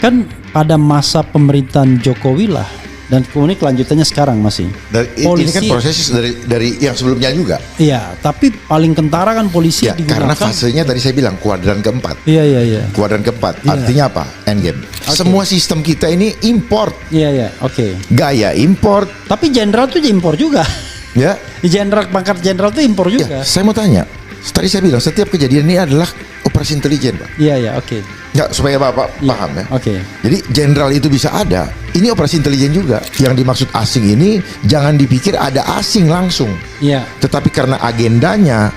kan pada masa pemerintahan Jokowi lah, dan kemudian kelanjutannya sekarang masih. Ini kan proses dari yang sebelumnya juga. Iya, tapi paling kentara kan polisi Ya, digunakan. karena fasenya tadi saya bilang kuadran keempat. Iya. Kuadran keempat, Iya. artinya apa? Endgame. Oke. Semua sistem kita ini import, Iya, oke. gaya import. Tapi jenderal tuh impor juga. Ya, Jenderal, pangkat jenderal tuh impor juga. ya. Saya mau tanya. Tadi saya bilang setiap kejadian ini adalah operasi intelijen, Pak. Iya, oke. Ya, supaya Bapak Iya, paham ya. oke. Jadi jenderal itu bisa ada. Ini operasi intelijen juga. Yang dimaksud asing ini jangan dipikir ada asing langsung. Iya. Tetapi karena agendanya,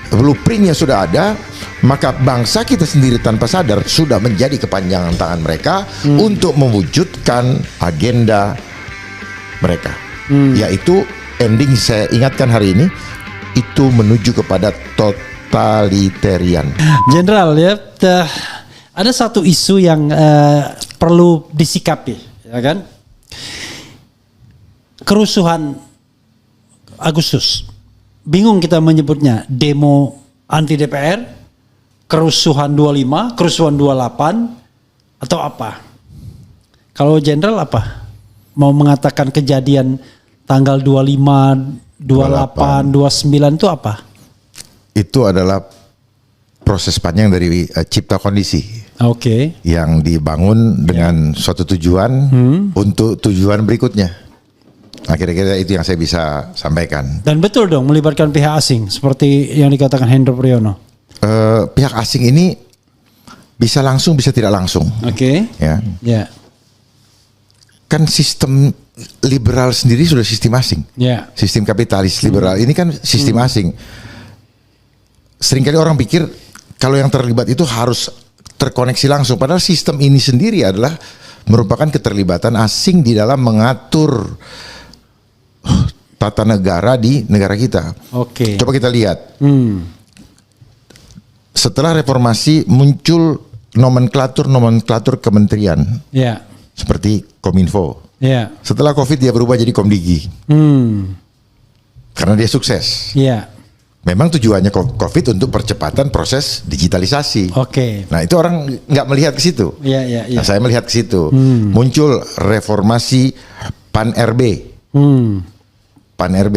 blueprintnya sudah ada, maka bangsa kita sendiri tanpa sadar sudah menjadi kepanjangan tangan mereka untuk mewujudkan agenda mereka. Yaitu ending saya ingatkan hari ini, itu menuju kepada totalitarian. Jenderal ya, ada satu isu yang perlu disikapi, ya kan? Kerusuhan Agustus, bingung kita menyebutnya demo anti DPR, kerusuhan 25, kerusuhan 28, atau apa? Kalau jenderal apa? Mau mengatakan kejadian tanggal 25, 28, 29 itu apa? Itu adalah proses panjang dari cipta kondisi Oke. yang dibangun dengan suatu tujuan untuk tujuan berikutnya. Nah, kira-kira itu yang saya bisa sampaikan. Dan betul dong melibatkan pihak asing seperti yang dikatakan Hendro Priyono. Pihak asing ini bisa langsung bisa tidak langsung. Oke. Ya, Ya. kan sistem liberal sendiri sudah sistem asing. Ya. Sistem kapitalis liberal ini kan sistem asing. Seringkali orang pikir kalau yang terlibat itu harus terkoneksi langsung, padahal sistem ini sendiri adalah merupakan keterlibatan asing di dalam mengatur tata negara di negara kita. Oke. Coba kita lihat. Setelah reformasi muncul nomenklatur kementerian Ya. seperti Kominfo. Ya. Setelah Covid dia berubah jadi Komdigi karena dia sukses. Ya. Memang tujuannya Covid untuk percepatan proses digitalisasi. Oke. Nah, itu orang nggak melihat ke situ. Ya. Nah, saya melihat ke situ. Muncul reformasi Pan RB. Pan RB,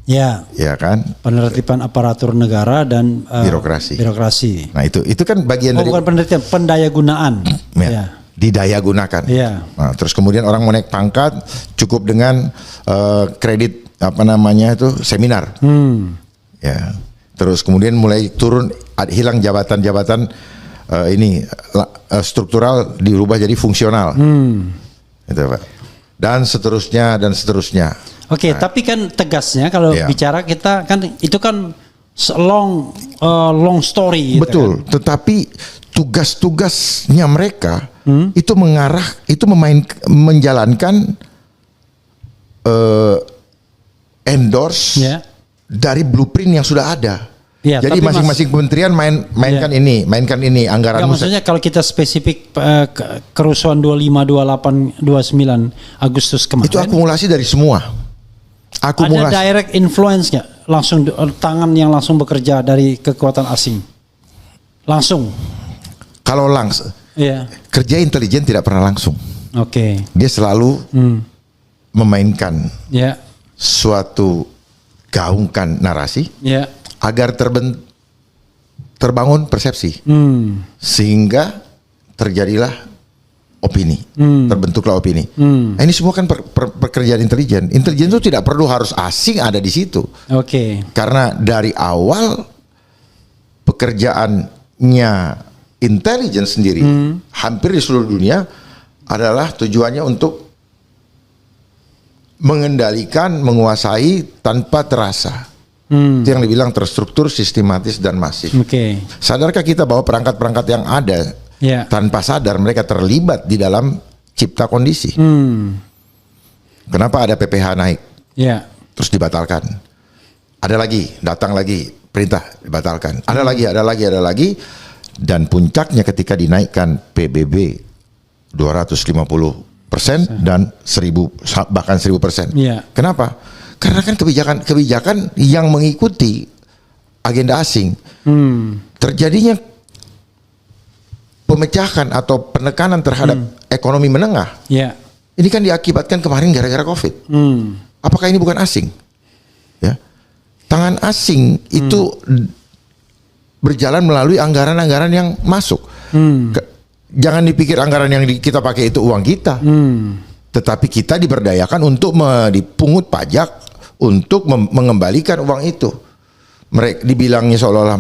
Ya. ya kan? Penertiban aparatur negara dan birokrasi. Nah, itu kan bagian dari Bukan penertiban, pendayagunaan. ya, didaya gunakan. Ya. Nah, terus kemudian orang mau naik pangkat cukup dengan kredit seminar. Ya. Terus kemudian mulai turun, hilang jabatan-jabatan struktural dirubah jadi fungsional. Itu, Pak. Dan seterusnya. Oke, tapi kan tegasnya kalau Ya. bicara kita kan itu kan long story. Gitu. Betul. Kan? Tetapi tugas-tugasnya mereka itu menjalankan endorse Ya. dari blueprint yang sudah ada. Ya, Jadi tapi masing-masing kementerian mainkan ini anggaran. Enggak, maksudnya kalau kita spesifik kerusuhan 25, 28, 29 Agustus kemarin. Itu akumulasi dari semua. Ada direct influence nggak? Langsung tangan yang langsung bekerja dari kekuatan asing. Langsung. Kalau langsung Iya. kerja intelijen tidak pernah langsung. Oke. Dia selalu memainkan Ya. suatu gaungkan narasi Ya. agar terbangun persepsi sehingga terjadilah opini, terbentuklah opini. Nah, ini semua kan pekerjaan intelijen. Intelijen itu tidak perlu harus asing ada di situ, Oke. karena dari awal pekerjaannya intelijen sendiri hampir di seluruh dunia adalah tujuannya untuk mengendalikan, menguasai tanpa terasa. Itu yang dibilang terstruktur, sistematis, dan masif. Oke. Sadarkah kita bahwa perangkat-perangkat yang ada tanpa sadar mereka terlibat di dalam cipta kondisi? Kenapa ada PPH naik? Ya. Terus dibatalkan. Ada lagi, datang lagi, perintah dibatalkan. Ada lagi. Dan puncaknya ketika dinaikkan PBB 250% dan 1000 bahkan 1000%. Ya. Kenapa? Karena kan kebijakan yang mengikuti agenda asing. Terjadinya pemecahan atau penekanan terhadap ekonomi menengah. Ya. Ini kan diakibatkan kemarin gara-gara COVID. Apakah ini bukan asing? Ya, tangan asing itu berjalan melalui anggaran-anggaran yang masuk. Jangan dipikir anggaran yang kita pakai itu uang kita, tetapi kita diberdayakan untuk dipungut pajak untuk mengembalikan uang itu. Mereka dibilangnya seolah-olah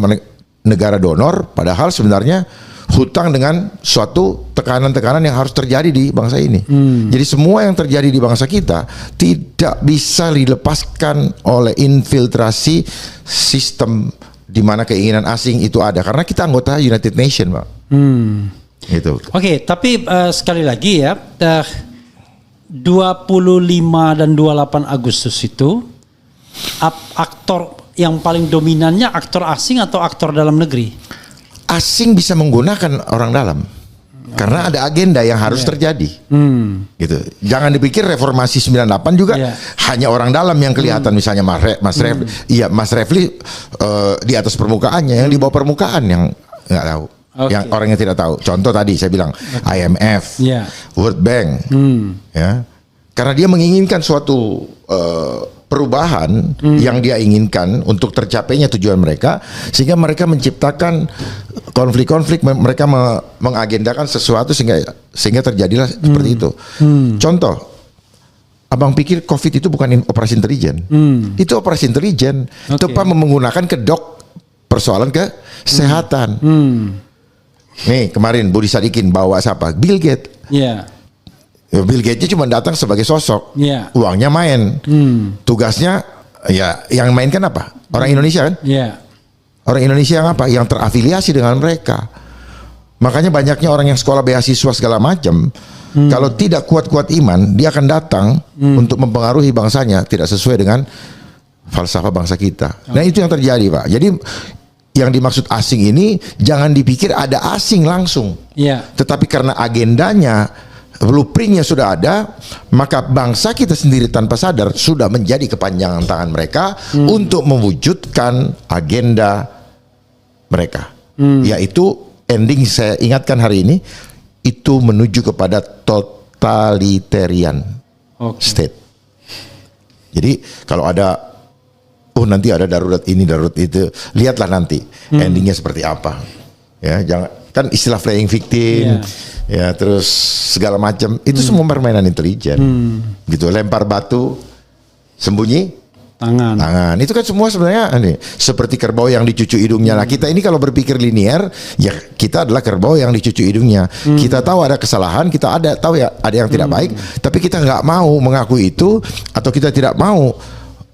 negara donor, padahal sebenarnya hutang dengan suatu tekanan-tekanan yang harus terjadi di bangsa ini. Jadi semua yang terjadi di bangsa kita tidak bisa dilepaskan oleh infiltrasi sistem di mana keinginan asing itu ada, karena kita anggota United Nations, Pak. Gitu. Oke, tapi sekali lagi ya, 25 dan 28 Agustus itu aktor yang paling dominannya aktor asing atau aktor dalam negeri? Asing bisa menggunakan orang dalam. Karena ada agenda yang harus terjadi. Gitu. Jangan dipikir reformasi 98 juga hanya orang dalam yang kelihatan, misalnya Mas Refli. Iya, Mas Refli di atas permukaannya, yang di bawah permukaan yang nggak tahu. Yang orang yang tidak tahu. Contoh tadi saya bilang IMF, World Bank. Ya. Karena dia menginginkan suatu perubahan yang dia inginkan untuk tercapainya tujuan mereka, sehingga mereka menciptakan konflik-konflik, mereka mengagendakan sesuatu sehingga terjadilah seperti itu. Contoh, abang pikir COVID itu bukan operasi intelijen, itu operasi intelijen, tepat menggunakan kedok persoalan kesehatan. Nih kemarin Budi Sadikin bawa siapa? Bill Gates. Bill Gates cuma datang sebagai sosok, uangnya main, tugasnya ya yang mainkan apa? Orang Indonesia kan? Orang Indonesia yang apa? Yang terafiliasi dengan mereka. Makanya banyaknya orang yang sekolah beasiswa segala macam, kalau tidak kuat-kuat iman, dia akan datang untuk mempengaruhi bangsanya, tidak sesuai dengan falsafah bangsa kita. Nah itu yang terjadi, Pak. Jadi yang dimaksud asing ini jangan dipikir ada asing langsung, tetapi karena agendanya, blueprintnya sudah ada, maka bangsa kita sendiri tanpa sadar sudah menjadi kepanjangan tangan mereka untuk mewujudkan agenda mereka, yaitu ending saya ingatkan hari ini itu menuju kepada totalitarian state. Jadi kalau ada nanti ada darurat ini darurat itu, lihatlah nanti endingnya seperti apa. Ya, jangan kan istilah playing victim, ya terus segala macam itu semua permainan intelijen, gitu. Lempar batu, sembunyi tangan. Itu kan semua sebenarnya seperti kerbau yang dicucu hidungnya. Nah kita ini kalau berpikir linier, ya kita adalah kerbau yang dicucu hidungnya. Kita tahu ada kesalahan, kita tahu ya ada yang tidak baik, tapi kita nggak mau mengakui itu, atau kita tidak mau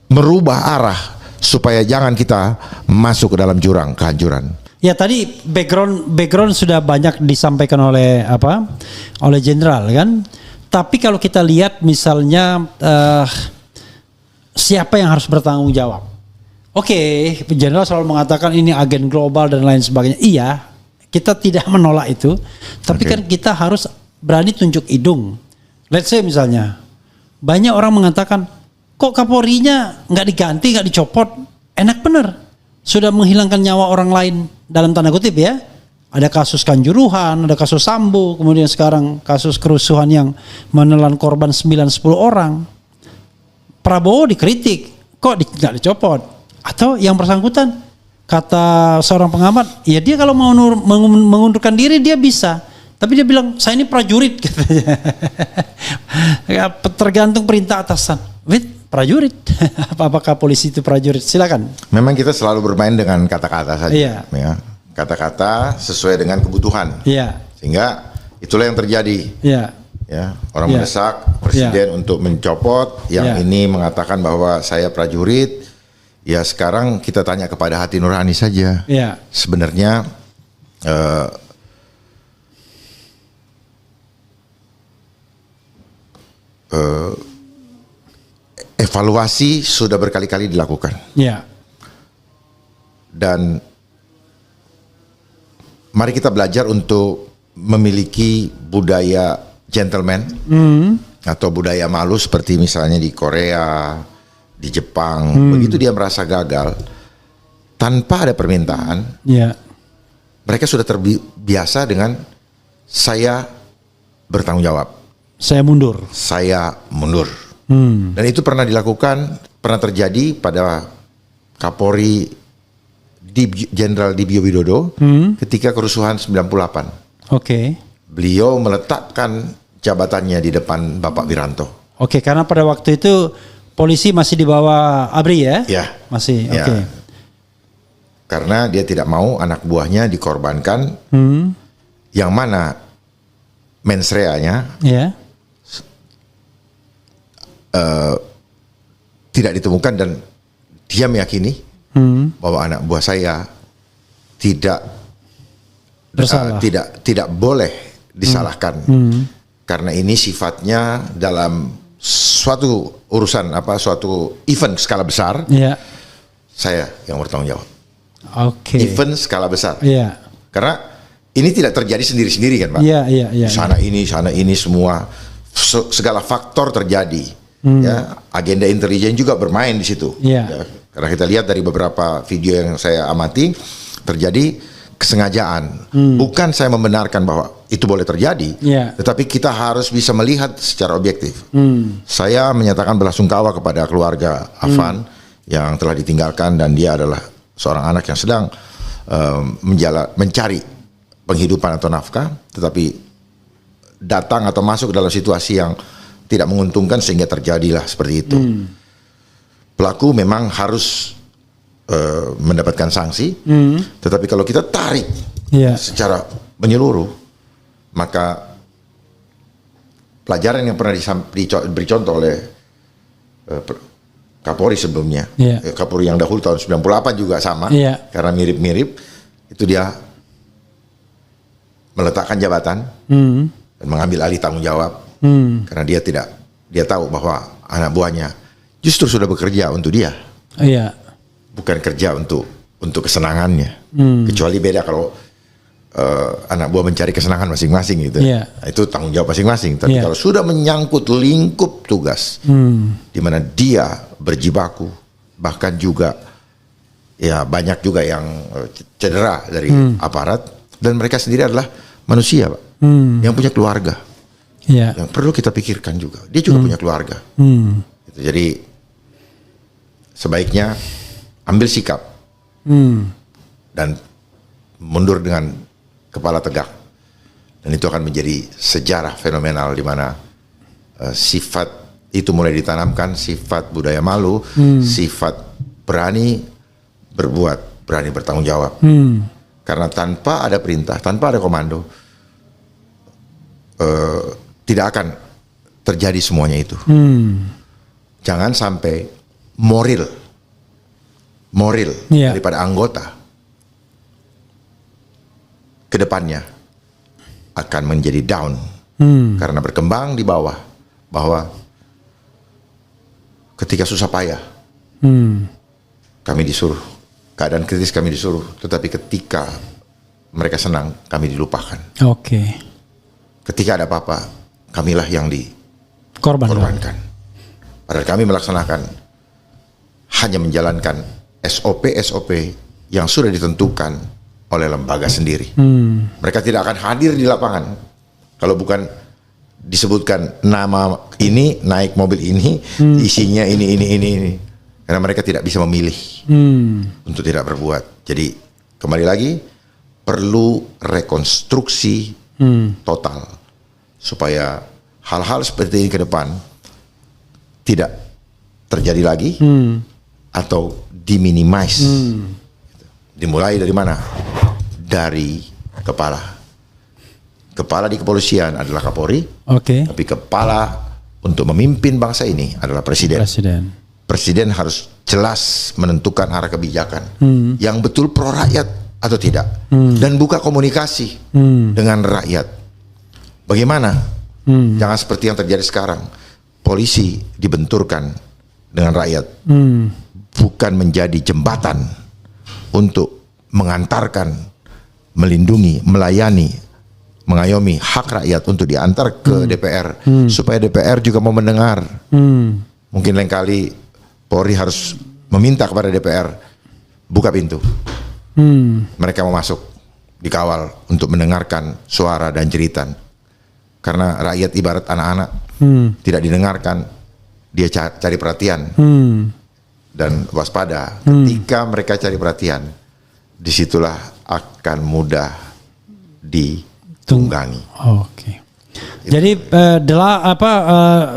merubah arah supaya jangan kita masuk ke dalam jurang kehancuran. Ya tadi background sudah banyak disampaikan oleh oleh jenderal kan. Tapi kalau kita lihat misalnya siapa yang harus bertanggung jawab? Oke, jenderal selalu mengatakan ini agen global dan lain sebagainya. Iya, kita tidak menolak itu. Tapi kan kita harus berani tunjuk hidung. Let's say misalnya banyak orang mengatakan, kok Kapolrinya nggak diganti, nggak dicopot? Enak bener, sudah menghilangkan nyawa orang lain dalam tanda kutip ya. Ada kasus Kanjuruhan, ada kasus Sambo, kemudian sekarang kasus kerusuhan yang menelan korban 9-10 orang. Prabowo dikritik, kok nggak dicopot? Atau yang bersangkutan, kata seorang pengamat, ya dia kalau mau mengundurkan diri dia bisa. Tapi dia bilang, saya ini prajurit katanya. Tergantung perintah atasan. Prajurit. Apakah polisi itu prajurit? Silakan. Memang kita selalu bermain dengan kata-kata saja. Ya. Kata-kata sesuai dengan kebutuhan. Sehingga itulah yang terjadi. Ya, orang mendesak presiden untuk mencopot, yang ini mengatakan bahwa saya prajurit. Ya sekarang kita tanya kepada hati nurani saja. Sebenarnya evaluasi sudah berkali-kali dilakukan. Dan mari kita belajar untuk memiliki budaya gentleman atau budaya malu seperti misalnya di Korea, di Jepang. Begitu dia merasa gagal tanpa ada permintaan, mereka sudah terbiasa dengan saya bertanggung jawab. Saya mundur. Saya mundur. Dan itu pernah dilakukan, pernah terjadi pada Kapolri Jenderal Dibio Widodo ketika kerusuhan 98. Oke. Beliau meletakkan jabatannya di depan Bapak Wiranto. Oke, karena pada waktu itu polisi masih di bawah ABRI ya? Ya. Masih, Ya. oke. Karena dia tidak mau anak buahnya dikorbankan, yang mana mensreanya Ya. tidak ditemukan, dan dia meyakini bahwa anak buah saya tidak Bersalah. tidak boleh disalahkan karena ini sifatnya dalam suatu urusan suatu event skala besar. Ya. Saya yang bertanggung jawab. Oke. Event skala besar. Iya. Karena ini tidak terjadi sendiri-sendiri kan, Pak. Iya. Sana ini semua segala faktor terjadi. Ya, agenda intelijen juga bermain di situ. Iya. Ya, karena kita lihat dari beberapa video yang saya amati, terjadi kesengajaan. Bukan saya membenarkan bahwa itu boleh terjadi, Iya. tetapi kita harus bisa melihat secara objektif. Saya menyatakan belasungkawa kepada keluarga Afan yang telah ditinggalkan, dan dia adalah seorang anak yang sedang mencari penghidupan atau nafkah, tetapi datang atau masuk dalam situasi yang tidak menguntungkan sehingga terjadilah seperti itu. Pelaku memang harus mendapatkan sanksi, tetapi kalau kita tarik Iya. secara menyeluruh, maka pelajaran yang pernah diberi contoh oleh Kapolri sebelumnya, Iya. Kapolri yang dahulu tahun 98 juga sama, Iya. karena mirip-mirip, itu dia meletakkan jabatan dan mengambil alih tanggung jawab, karena dia tahu bahwa anak buahnya justru sudah bekerja untuk dia, Iya. bukan kerja untuk kesenangannya. Kecuali beda kalau anak buah mencari kesenangan masing-masing gitu. Iya. Nah, itu tanggung jawab masing-masing. Tapi Iya. kalau sudah menyangkut lingkup tugas, di mana dia berjibaku, bahkan juga ya banyak juga yang cedera dari aparat, dan mereka sendiri adalah manusia, Pak, yang punya keluarga, Iya. yang perlu kita pikirkan juga. Dia juga punya keluarga. Gitu. Jadi sebaiknya ambil sikap dan mundur dengan kepala tegak, dan itu akan menjadi sejarah fenomenal di mana sifat itu mulai ditanamkan, sifat budaya malu, sifat berani berbuat, berani bertanggung jawab. Karena tanpa ada perintah, tanpa ada komando, tidak akan terjadi semuanya itu. Jangan sampai moral Iya. daripada anggota ke depannya akan menjadi down, karena berkembang di bawah, bahwa ketika susah payah kami disuruh, keadaan kritis kami disuruh, tetapi ketika mereka senang kami dilupakan. Oke. Ketika ada apa-apa, kamilah yang Korban. dikorbankan. Padahal kami melaksanakan, hanya menjalankan SOP yang sudah ditentukan oleh lembaga sendiri. Mereka tidak akan hadir di lapangan kalau bukan disebutkan nama ini, naik mobil ini, isinya ini. Karena mereka tidak bisa memilih untuk tidak berbuat. Jadi kembali lagi, perlu rekonstruksi total supaya hal-hal seperti ini ke depan tidak terjadi lagi atau diminimize. Dimulai dari mana? Dari kepala. Kepala di kepolisian adalah Kapolri, Oke. tapi kepala untuk memimpin bangsa ini adalah Presiden. Presiden harus jelas menentukan arah kebijakan yang betul pro rakyat atau tidak, dan buka komunikasi dengan rakyat. Bagaimana? Jangan seperti yang terjadi sekarang, polisi dibenturkan dengan rakyat, bukan menjadi jembatan untuk mengantarkan, melindungi, melayani, mengayomi hak rakyat untuk diantar ke DPR, supaya DPR juga mau mendengar. Mungkin lain kali Polri harus meminta kepada DPR buka pintu, mereka mau masuk dikawal untuk mendengarkan suara dan jeritan. Karena rakyat ibarat anak-anak, tidak didengarkan, dia cari perhatian dan waspada. Ketika mereka cari perhatian, disitulah akan mudah ditunggangi. Oke. Jadi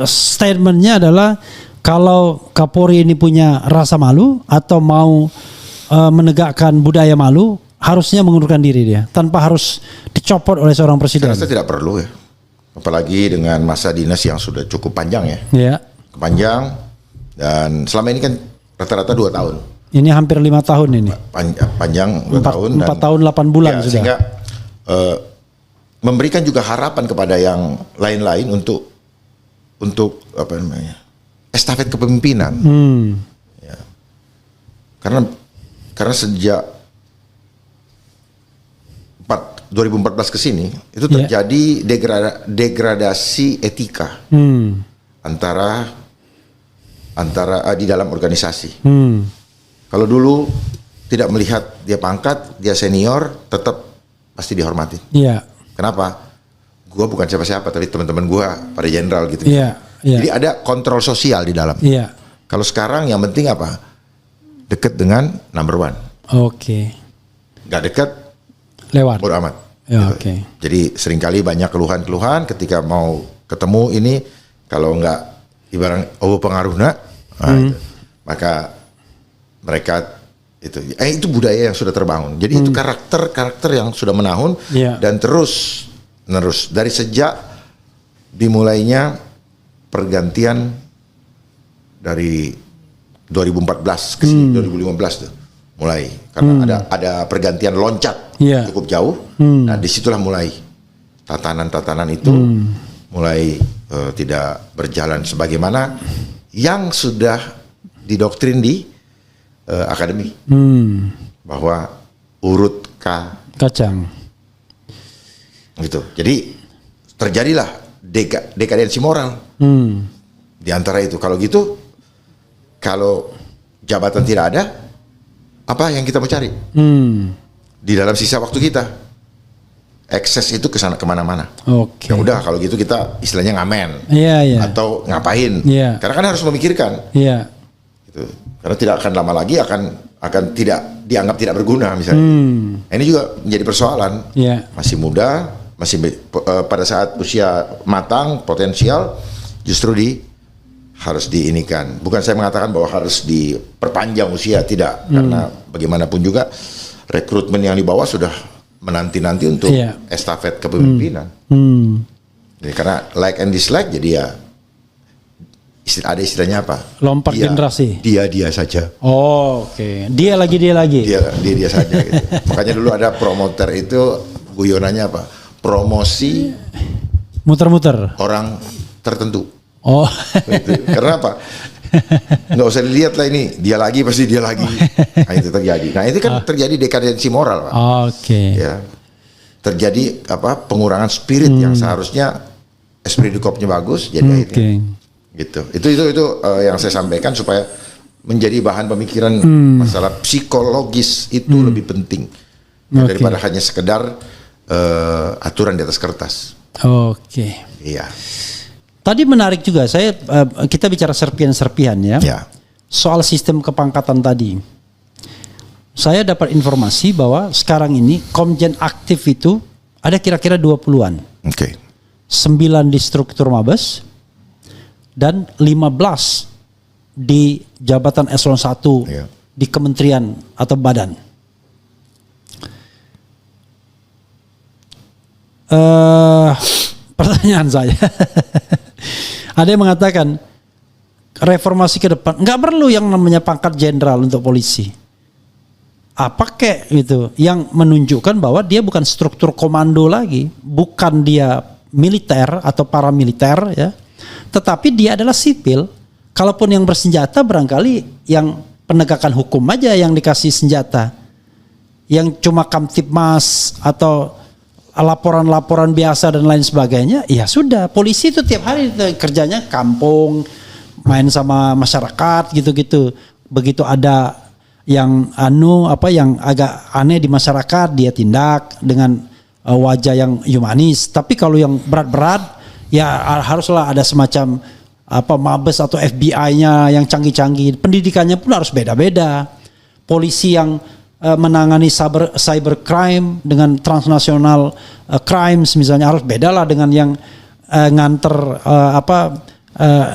statementnya adalah kalau Kapolri ini punya rasa malu atau mau menegakkan budaya malu, harusnya mengundurkan diri dia tanpa harus dicopot oleh seorang presiden. Saya rasa tidak perlu ya. Apalagi dengan masa dinas yang sudah cukup panjang ya. Iya. Panjang, dan selama ini kan rata-rata 2 tahun. Ini hampir 5 tahun ini. Panjang 2 tahun. 4 tahun 8 bulan ya, sudah. Sehingga memberikan juga harapan kepada yang lain-lain untuk apa namanya, estafet kepemimpinan. Ya. Karena sejak 2014 ke sini itu terjadi degradasi etika antara di dalam organisasi. Kalau dulu tidak melihat dia pangkat, dia senior, tetap pasti dihormati. Iya. Kenapa? Gua bukan siapa-siapa, tapi teman-teman gua pada jenderal gitu. Iya. Jadi ada kontrol sosial di dalam. Iya. Kalau sekarang yang penting apa? Deket dengan number one. Oke. Gak deket, Lewat. bodo amat. Ya, Gitu. oke. Jadi seringkali banyak keluhan-keluhan ketika mau ketemu ini, kalau nggak ibarat pengaruhna, itu, maka mereka itu budaya yang sudah terbangun. Jadi itu karakter yang sudah menahun dan terus dari sejak dimulainya pergantian dari 2014 ke sini 2015 tuh mulai, karena ada pergantian loncat cukup jauh. Nah disitulah mulai tatanan itu mulai tidak berjalan sebagaimana yang sudah didoktrin di akademi, bahwa urut kacang gitu. Jadi terjadilah dekadensi moral di antara itu. Kalau gitu, kalau jabatan tidak ada, apa yang kita mau cari di dalam sisa waktu kita? Ekses itu kesana kemana-mana. Oke. Ya udah, kalau gitu kita istilahnya ngamen atau ngapain? Karena kan harus memikirkan. Gitu. Karena tidak akan lama lagi akan tidak dianggap tidak berguna misalnya. Nah, ini juga menjadi persoalan. Masih muda, masih pada saat usia matang, potensial, justru harus diinikan. Bukan saya mengatakan bahwa harus diperpanjang usia, tidak. Karena bagaimanapun juga rekrutmen yang di bawah sudah menanti-nanti untuk estafet kepemimpinan. Jadi karena like and dislike, jadi ya ada istilahnya apa? Lompat generasi. Dia saja. Oke. Dia lagi. Dia saja. Gitu. Makanya dulu ada promoter itu guyonannya apa? Promosi muter-muter orang tertentu. Oh. Gitu. Karena apa? Nggak usah dilihat lah, ini dia lagi pasti dia lagi. Nah itu terjadi. Nah itu kan terjadi dekadensi moral, Pak. Oke. Ya. Terjadi pengurangan spirit yang seharusnya esprit de corps-nya bagus, jadi akhirnya gitu. Itu yang saya sampaikan supaya menjadi bahan pemikiran. Masalah psikologis itu lebih penting daripada hanya sekedar aturan di atas kertas. Oke. Iya. Tadi menarik juga kita bicara serpihan-serpihan ya. Soal sistem kepangkatan tadi. Saya dapat informasi bahwa sekarang ini komjen aktif itu ada kira-kira 20-an. 9 di struktur Mabes dan 15 di jabatan eselon 1 di kementerian atau badan. Pertanyaan saya, ada yang mengatakan reformasi ke depan nggak perlu yang namanya pangkat jenderal untuk polisi. Apa kek gitu yang menunjukkan bahwa dia bukan struktur komando lagi, bukan dia militer atau paramiliter ya, tetapi dia adalah sipil. Kalaupun yang bersenjata barangkali yang penegakan hukum aja yang dikasih senjata, yang cuma kamtipmas atau laporan-laporan biasa dan lain sebagainya, ya sudah. Polisi itu tiap hari kerjanya kampung, main sama masyarakat gitu-gitu. Begitu ada yang yang agak aneh di masyarakat dia tindak dengan wajah yang humanis. Tapi kalau yang berat-berat ya haruslah ada semacam Mabes atau FBI-nya yang canggih-canggih. Pendidikannya pun harus beda-beda. Polisi yang menangani cyber crime dengan transnational crimes misalnya harus bedalah dengan yang nganter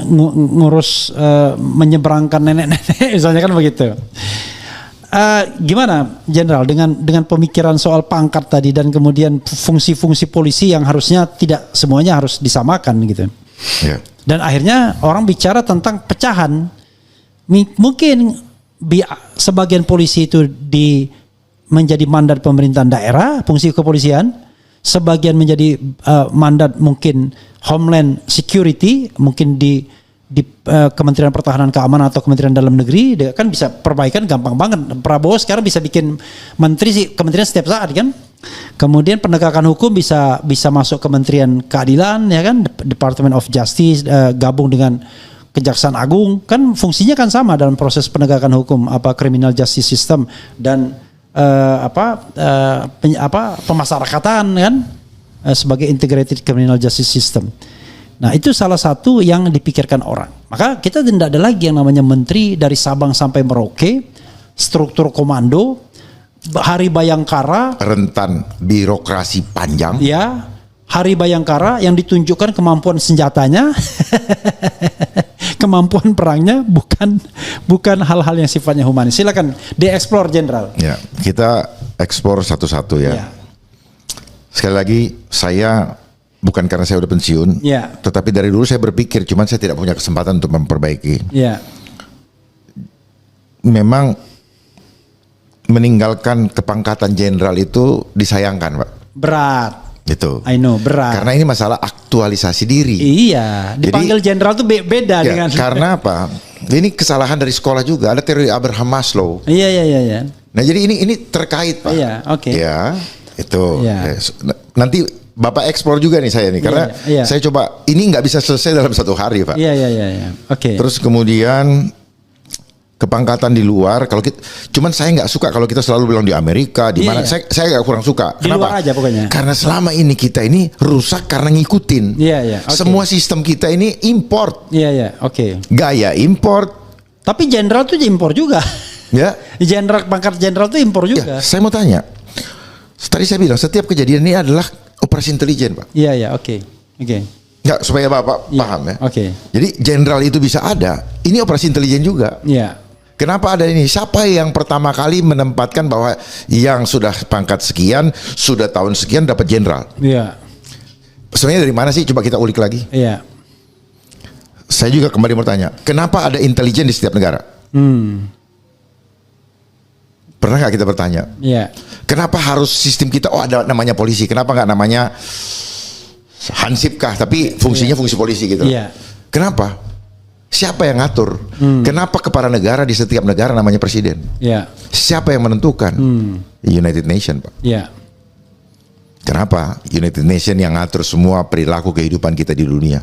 ngurus menyeberangkan nenek-nenek misalnya kan begitu. Gimana Jenderal dengan pemikiran soal pangkat tadi dan kemudian fungsi-fungsi polisi yang harusnya tidak semuanya harus disamakan gitu. Yeah. Dan akhirnya orang bicara tentang pecahan. Mungkin sebagian polisi itu menjadi mandat pemerintahan daerah, fungsi kepolisian, sebagian menjadi mandat mungkin Homeland Security, mungkin di Kementerian Pertahanan Keamanan atau Kementerian Dalam Negeri. Dia kan bisa perbaikan gampang banget. Prabowo sekarang bisa bikin kementerian setiap saat kan. Kemudian penegakan hukum bisa masuk Kementerian Keadilan ya kan, Department of Justice gabung dengan Kejaksaan Agung, kan fungsinya kan sama dalam proses penegakan hukum, criminal justice system dan pemasyarakatan kan, sebagai integrated criminal justice system. Nah itu salah satu yang dipikirkan orang. Maka kita tidak ada lagi yang namanya menteri dari Sabang sampai Merauke, struktur komando, hari Bayangkara, rentan birokrasi panjang. Ya, hari Bayangkara yang ditunjukkan kemampuan senjatanya, kemampuan perangnya, bukan hal-hal yang sifatnya humanis. Silakan dieksplor Jenderal. Ya, kita eksplor satu-satu ya. Sekali lagi saya bukan karena saya udah pensiun, tetapi dari dulu saya berpikir, cuman saya tidak punya kesempatan untuk memperbaiki. Memang meninggalkan kepangkatan jenderal itu disayangkan, Pak. Berat. Itu. I know, berat. Karena ini masalah aktualisasi diri. Iya, dipanggil jenderal tuh beda dengan. Karena apa? Ini kesalahan dari sekolah juga. Ada teori Abraham Maslow. Iya. Nah, jadi ini terkait, Pak. Iya, oke. Ya, itu. Iya. Nanti Bapak eksplor juga nih saya nih, karena saya coba ini nggak bisa selesai dalam satu hari, Pak. Iya. Oke. Terus kemudian kepangkatan di luar, kalau kita, cuman saya nggak suka kalau kita selalu bilang di Amerika, di mana. Saya nggak kurang suka. Di luar aja pokoknya. Karena selama ini kita ini rusak karena ngikutin. Iya. Okay. Semua sistem kita ini import. Iya. Oke. Gaya import. Tapi jenderal tuh impor juga. Ya. Pangkat jenderal tuh impor juga. Ya, saya mau tanya. Tadi saya bilang setiap kejadian ini adalah operasi intelijen, Pak. Iya, oke. Nggak, supaya Bapak paham ya. Oke. Jadi jenderal itu bisa ada, ini operasi intelijen juga. Iya. Kenapa ada ini? Siapa yang pertama kali menempatkan bahwa yang sudah pangkat sekian, sudah tahun sekian dapat jenderal? Iya. Sebenarnya dari mana sih? Coba kita ulik lagi. Iya. Saya juga kembali mau tanya, kenapa ada intelijen di setiap negara? Pernah nggak kita bertanya? Iya. Kenapa harus sistem kita? Oh, ada namanya polisi. Kenapa nggak namanya Hansip kah? Tapi fungsinya fungsi polisi gitu. Iya. Kenapa? Siapa yang ngatur? Kenapa kepala negara di setiap negara namanya presiden? Iya. Siapa yang menentukan? United Nation, Pak. Iya. Kenapa? United Nation yang ngatur semua perilaku kehidupan kita di dunia.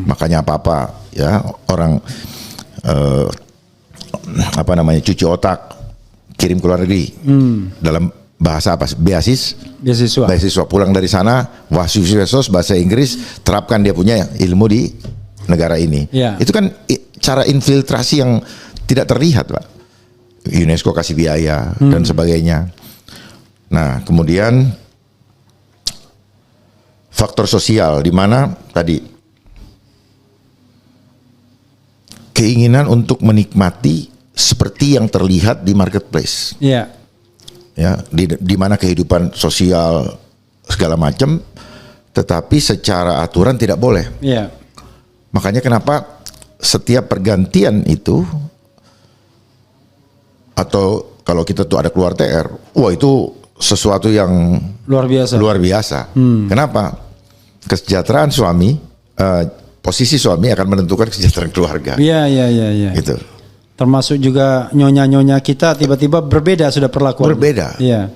Makanya apa-apa ya orang cuci otak, kirim ke luar negeri dalam bahasa apa? Beasiswa. Pulang dari sana, wasisos bahasa Inggris, terapkan dia punya ilmu di negara ini. Yeah. Itu kan cara infiltrasi yang tidak terlihat, Pak. UNESCO kasih biaya dan sebagainya. Nah, kemudian faktor sosial di mana tadi keinginan untuk menikmati seperti yang terlihat di marketplace. Iya. Ya, di mana kehidupan sosial segala macam, tetapi secara aturan tidak boleh. Iya. Makanya kenapa setiap pergantian itu, atau kalau kita tuh ada keluar TR, wah itu sesuatu yang luar biasa. Kenapa? Kesejahteraan suami, posisi suami akan menentukan kesejahteraan keluarga. Iya. Gitu. Termasuk juga nyonya-nyonya kita tiba-tiba berbeda sudah perlakuan. Berbeda. Iya.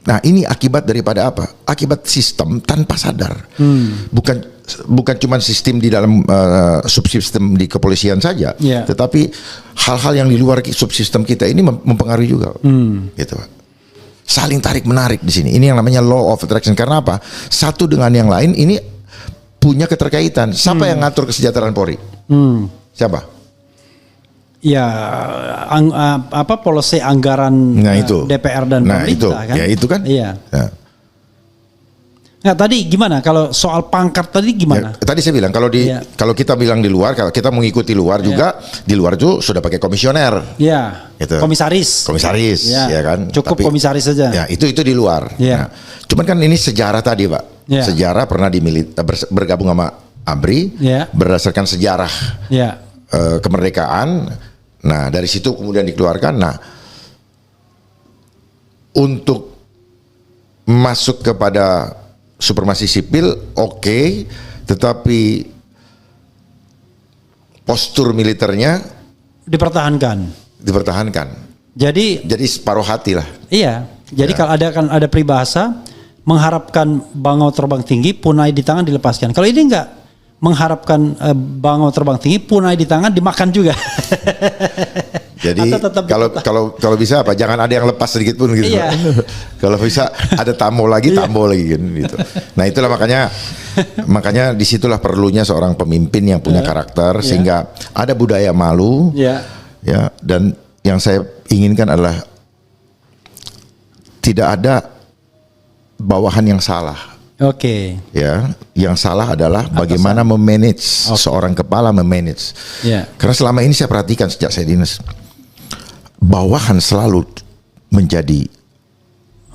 Nah, ini akibat daripada apa? akibat sistem tanpa sadar. Bukan cuma sistem di dalam subsistem di kepolisian saja, tetapi hal-hal yang di luar subsistem kita ini mempengaruhi juga. Gitu, Pak. Saling tarik menarik di sini. Ini yang namanya law of attraction. Karena apa? Satu dengan yang lain ini punya keterkaitan. Siapa yang ngatur kesejahteraan Polri? Siapa? Ya, policy anggaran itu. DPR dan pemerintah kan? Ya itu kan? Iya. Nah tadi gimana? Kalau soal pangkat tadi gimana? Ya, tadi saya bilang kalau kita bilang di luar, kalau kita mengikuti luar juga, di luar itu sudah pakai komisioner. Iya. Gitu. Komisaris, ya kan? Cukup komisaris saja. Ya itu di luar. Ya. Nah, cuman kan ini sejarah tadi, Pak. Ya. Sejarah pernah bergabung sama ABRI, berdasarkan sejarah kemerdekaan. Nah dari situ kemudian dikeluarkan. Nah untuk masuk kepada supremasi sipil oke, tetapi postur militernya dipertahankan. Jadi separuh hati lah. Iya. Jadi kalau ada peribahasa mengharapkan bangau terbang tinggi, punai di tangan dilepaskan. Kalau ini enggak. Mengharapkan bangau terbang tinggi, punai di tangan dimakan juga. Jadi kalau bisa apa? Jangan ada yang lepas sedikit pun gitu. Iya. Kalau bisa ada tambo lagi kan gitu. Nah itulah makanya disitulah perlunya seorang pemimpin yang punya karakter sehingga ada budaya malu. Ya. Dan yang saya inginkan adalah tidak ada bawahan yang salah. Oke. Ya, yang salah adalah bagaimana memanage seorang kepala memanage. Karena selama ini saya perhatikan sejak saya dinas, bawahan selalu menjadi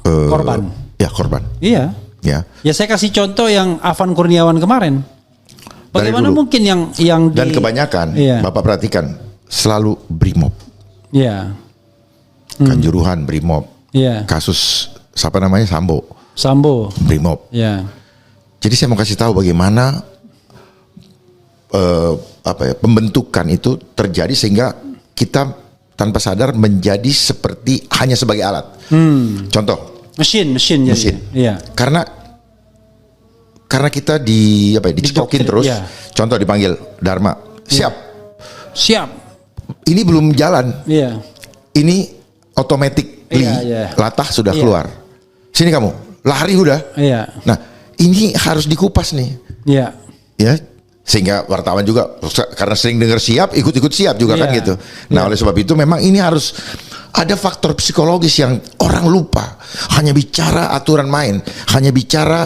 korban. Ya, korban. Iya. Ya saya kasih contoh yang Afan Kurniawan kemarin. Bagaimana mungkin yang dan kebanyakan Bapak perhatikan selalu Brimob. Iya. Kanjuruhan Brimob. Iya. Kasus siapa namanya Sambo, Brimob. Ya. Jadi saya mau kasih tahu bagaimana pembentukan itu terjadi sehingga kita tanpa sadar menjadi seperti hanya sebagai alat. Contoh. Mesin. Ya. Karena kita dicekokin terus. Ya. Contoh dipanggil Dharma. Siap. Ini belum jalan. Iya. Ini automatically latah sudah keluar. Sini kamu. Lari udah. Iya. Nah, ini harus dikupas nih. Iya. Ya, sehingga wartawan juga karena sering dengar siap, ikut-ikut siap juga kan gitu. Nah, oleh sebab itu memang ini harus ada faktor psikologis yang orang lupa. Hanya bicara aturan main, hanya bicara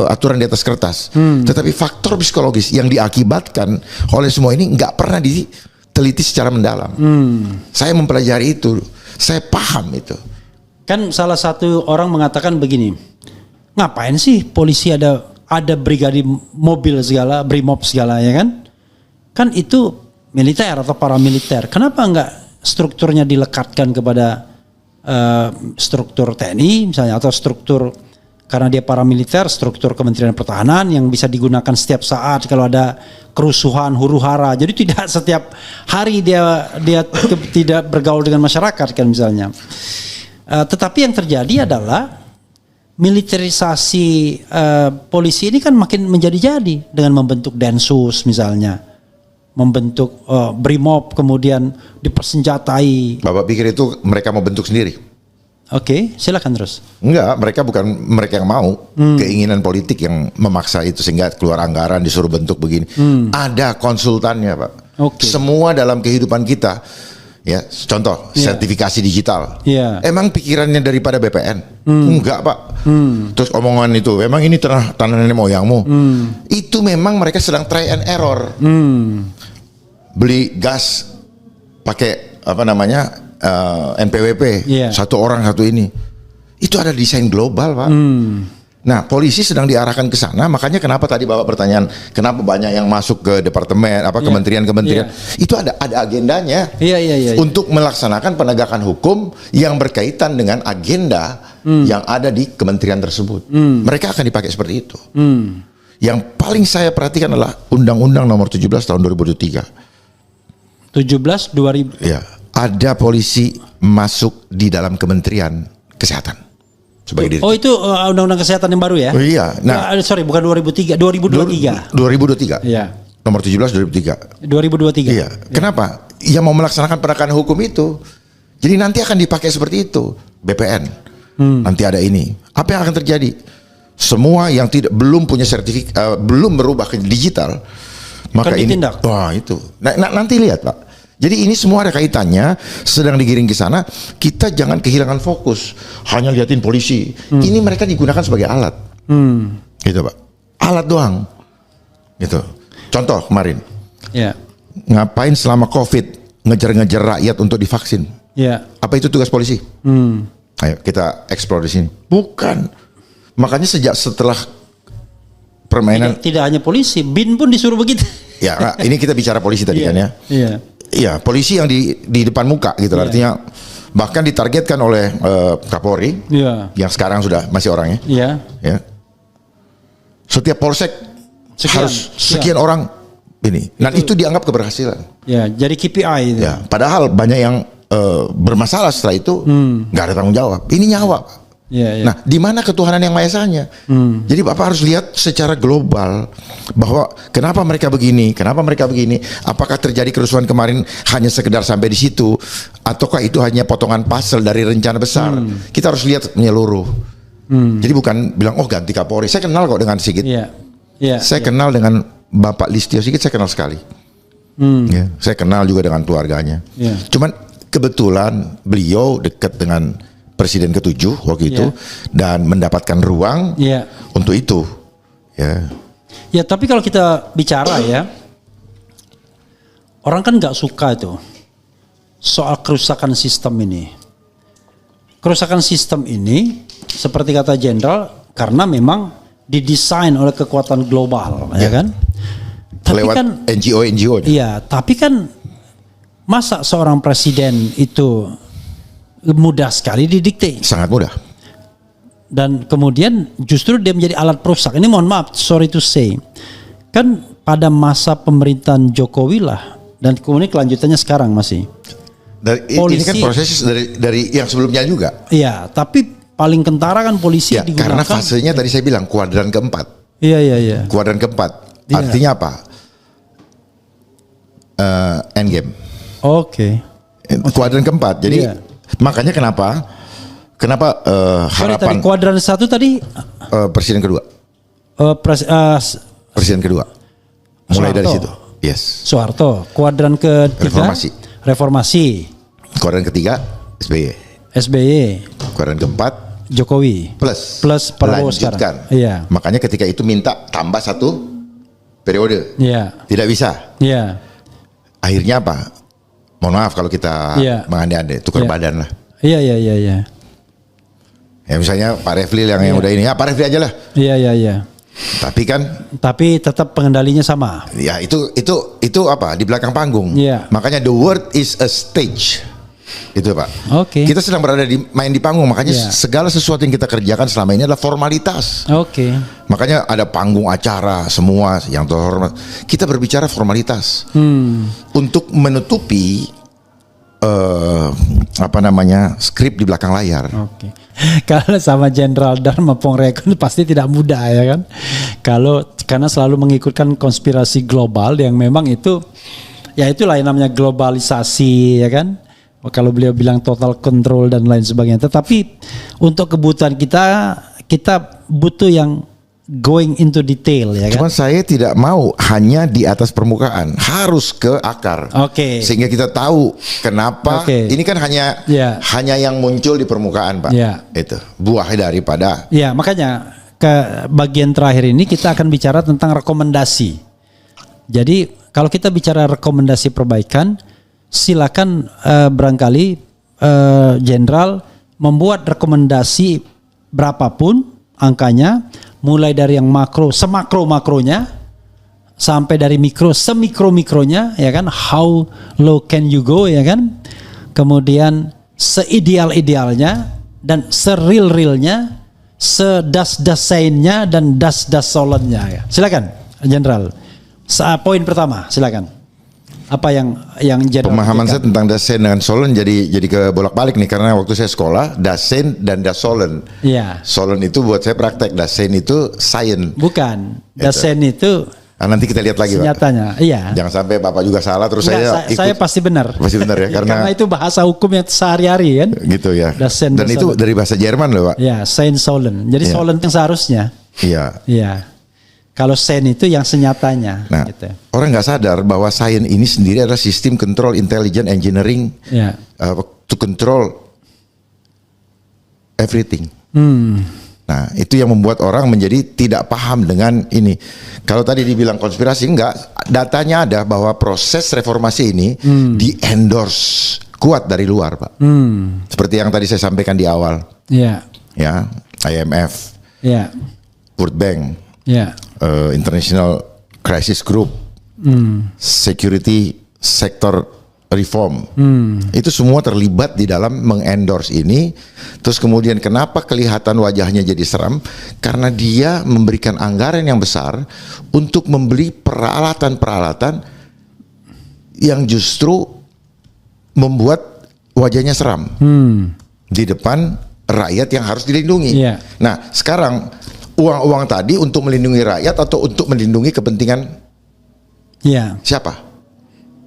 aturan di atas kertas. Tetapi faktor psikologis yang diakibatkan oleh semua ini nggak pernah diteliti secara mendalam. Saya mempelajari itu, saya paham itu. Kan salah satu orang mengatakan begini, ngapain sih polisi ada brigade mobil segala, brimob segala ya kan? Kan itu militer atau paramiliter. Kenapa enggak strukturnya dilekatkan kepada struktur TNI misalnya atau struktur karena dia paramiliter, struktur Kementerian Pertahanan yang bisa digunakan setiap saat kalau ada kerusuhan, huru-hara. Jadi tidak setiap hari dia tidak bergaul dengan masyarakat kan misalnya. Tetapi yang terjadi adalah militerisasi polisi ini kan makin menjadi-jadi dengan membentuk Densus misalnya, membentuk Brimob kemudian dipersenjatai. Bapak pikir itu mereka mau bentuk sendiri? Oke, silakan terus. Enggak, bukan mereka yang mau, keinginan politik yang memaksa itu sehingga keluar anggaran disuruh bentuk begini. Ada konsultannya, Pak. Semua dalam kehidupan kita. Ya, contoh sertifikasi digital. Emang pikirannya daripada BPN? Enggak, Pak. Terus omongan itu, emang ini tanah nenek moyangmu? Itu memang mereka sedang try and error. Beli gas pakai NPWP, satu orang satu ini. Itu ada desain global, Pak. Nah, polisi sedang diarahkan ke sana, makanya kenapa tadi Bapak pertanyaan, kenapa banyak yang masuk ke departemen, kementerian-kementerian, itu ada agendanya untuk melaksanakan penegakan hukum yang berkaitan dengan agenda yang ada di kementerian tersebut. Mereka akan dipakai seperti itu. Yang paling saya perhatikan adalah Undang-Undang Nomor 17 Tahun 2003. 17/2000. Ya, ada polisi masuk di dalam Kementerian Kesehatan. sebagai Oh itu undang-undang kesehatan yang baru ya? Oh iya. Nah, sorry bukan 2003, 2023. 2023. Iya. Nomor 17 2003. 2023. Iya. Kenapa? Ya mau melaksanakan penegakan hukum itu. Jadi nanti akan dipakai seperti itu. BPN. Nanti ada ini. Apa yang akan terjadi? Semua yang belum punya sertifikat, belum berubah ke digital, maka ini ditindak. wah itu. Nanti lihat, Pak. Jadi ini semua ada kaitannya, sedang digiring ke sana. Kita jangan kehilangan fokus. Hanya liatin polisi. Ini mereka digunakan sebagai alat. Gitu, Pak. Alat doang. Gitu. Contoh kemarin. Ya. Ngapain selama COVID ngejar-ngejar rakyat untuk divaksin? Ya. Apa itu tugas polisi? Ayo kita explore di sini. Bukan. Makanya setelah permainan Tidak hanya polisi, BIN pun disuruh begitu. ya, ini kita bicara polisi tadi kan ya. Iya. Iya, polisi yang di depan muka gitu. Artinya bahkan ditargetkan oleh Kapolri yang sekarang sudah masih orangnya. Iya. Ya. Setiap polsek harus sekian orang ini. Dan itu dianggap keberhasilan. Ya, jadi KPI itu. Ya, padahal banyak yang bermasalah setelah itu nggak ada tanggung jawab. Ini nyawa, Pak. Ya, ya. Nah, di mana ketuhanan yang Maha Esanya? Jadi Bapak harus lihat secara global bahwa kenapa mereka begini, apakah terjadi kerusuhan kemarin hanya sekedar sampai di situ, ataukah itu hanya potongan puzzle dari rencana besar? Kita harus lihat menyeluruh. Jadi bukan bilang ganti Kapolri. Saya kenal kok dengan Sigit. Ya. Ya. Saya kenal dengan Bapak Listio Sigit, saya kenal sekali. Ya, saya kenal juga dengan keluarganya. Ya. Cuman kebetulan beliau dekat dengan Presiden ke-7 waktu itu dan mendapatkan ruang untuk itu. Ya. Ya, tapi kalau kita bicara ya, orang kan nggak suka itu soal kerusakan sistem ini. Kerusakan sistem ini seperti kata Jenderal karena memang didesain oleh kekuatan global, ya kan? Tapi lewat kan NGO. Iya, tapi kan masa seorang presiden itu mudah sekali didikte. Sangat mudah. Dan kemudian justru dia menjadi alat perusak. Ini mohon maaf, sorry to say. Kan pada masa pemerintahan Jokowi lah, dan kemudian kelanjutannya sekarang masih. Ini kan proses dari yang sebelumnya juga. Iya, tapi paling kentara kan polisi ya, digunakan. karena fasenya tadi saya bilang kuadran keempat. Iya. Kuadran keempat. Artinya apa? Endgame. Oke. Kuadran keempat. Jadi makanya kenapa harapan tadi kuadran satu tadi presiden kedua. Presiden kedua. Mulai Soeharto. dari situ. Yes. Soeharto. Kuadran ketiga Reformasi. Kuadran ketiga SBY. Kuadran keempat Jokowi. Plus Prabowo sekarang. Iya. Makanya ketika itu minta tambah 1 periode. Iya. Tidak bisa. Iya. Akhirnya apa? Mohon maaf kalau kita mengandai-andai, tukar badan lah. Iya. Ya misalnya Pak Refli yang udah ini, Pak Refli aja lah. Iya. Tapi tetap pengendalinya sama. Ya itu apa? Di belakang panggung. Iya. Makanya the world is a stage. Itu Pak. Oke. Kita sedang berada main di panggung. Makanya segala sesuatu yang kita kerjakan selama ini adalah formalitas. Oke. Makanya ada panggung acara semua yang terhormat. Kita berbicara formalitas untuk menutupi skrip di belakang layar. Oke. Kalau sama Jenderal Dharma Pongrekon pasti tidak mudah ya kan. Karena selalu mengikutkan konspirasi global yang memang itu ya itulah yang namanya globalisasi ya kan. Kalau beliau bilang total control dan lain sebagainya. Tetapi untuk kebutuhan kita butuh yang going into detail ya kan. Cuma saya tidak mau hanya di atas permukaan, harus ke akar. Oke. Sehingga kita tahu kenapa ini kan hanya yang muncul di permukaan, Pak. Itu buah daripada. Ya, makanya ke bagian terakhir ini kita akan bicara tentang rekomendasi. Jadi kalau kita bicara rekomendasi perbaikan, silakan barangkali Jenderal membuat rekomendasi berapapun angkanya, mulai dari yang makro, semakro-makronya sampai dari mikro, semikro-mikronya ya kan, how low can you go ya kan, kemudian seideal-idealnya dan seril-rilnya, sedas-dasainnya dan das-das solennya ya. Silakan Jenderal. Poin pertama silakan. Apa yang jadi Pemahaman saya tentang Dasein dengan Solon jadi ke bolak-balik nih, karena waktu saya sekolah Dasein dan Dasolen. Iya. Solon itu buat saya praktek, Dasein itu science. Bukan. Dasein itu Nanti kita lihat lagi, Pak. nyatanya. Iya. Jangan sampai Bapak juga salah terus Enggak, saya ikut. saya pasti benar. Pasti benar ya, Karena itu bahasa hukum yang sehari-hari kan. gitu ya. Dasein, Dan itu Dasolen. dari bahasa Jerman loh, Pak. Ya, Saint Solon. Jadi Iya. Solon yang seharusnya. Iya. Iya. Kalau Saint itu yang senyatanya. Nah, Gitu. orang nggak sadar bahwa sains ini sendiri adalah sistem control intelligent engineering Ya. to control everything. Nah, itu yang membuat orang menjadi tidak paham dengan ini. Kalau tadi dibilang konspirasi, enggak. Datanya ada bahwa proses reformasi ini di-endorse kuat dari luar, Pak. Seperti yang tadi saya sampaikan di awal. Iya. Ya, IMF, Iya. World Bank, Iya. International Crisis Group, Security Sector Reform, itu semua terlibat di dalam mengendorse ini. Terus kemudian kenapa kelihatan wajahnya jadi seram? Karena dia memberikan anggaran yang besar untuk membeli peralatan-peralatan yang justru membuat wajahnya seram di depan rakyat yang harus dilindungi. Iya. Nah, sekarang uang-uang tadi untuk melindungi rakyat atau untuk melindungi kepentingan Iya. siapa?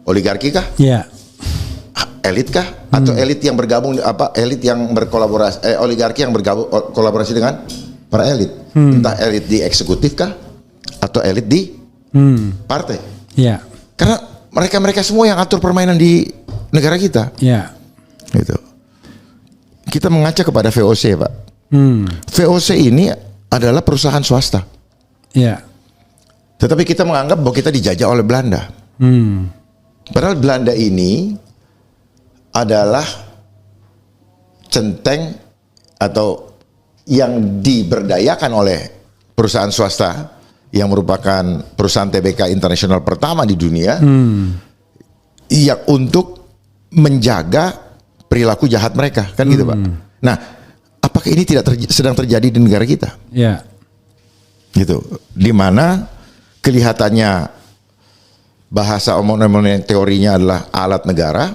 Oligarki kah? Iya. Elit kah? Atau elit yang bergabung elit yang berkolaborasi oligarki yang bergabung kolaborasi dengan para elit. Entah elit di eksekutif kah atau elit di partai. Iya. Karena mereka semua yang atur permainan di negara kita. Iya. Gitu. Kita mengaca kepada VOC, Pak. VOC ini adalah perusahaan swasta. Iya. Tetapi kita menganggap bahwa kita dijajah oleh Belanda. Padahal Belanda ini adalah centeng atau yang diberdayakan oleh perusahaan swasta yang merupakan perusahaan TBK internasional pertama di dunia, yang untuk menjaga perilaku jahat mereka, kan gitu, Pak. Nah, apakah ini tidak sedang terjadi di negara kita? Iya. Gitu, di mana kelihatannya bahasa omong-omong teorinya adalah alat negara,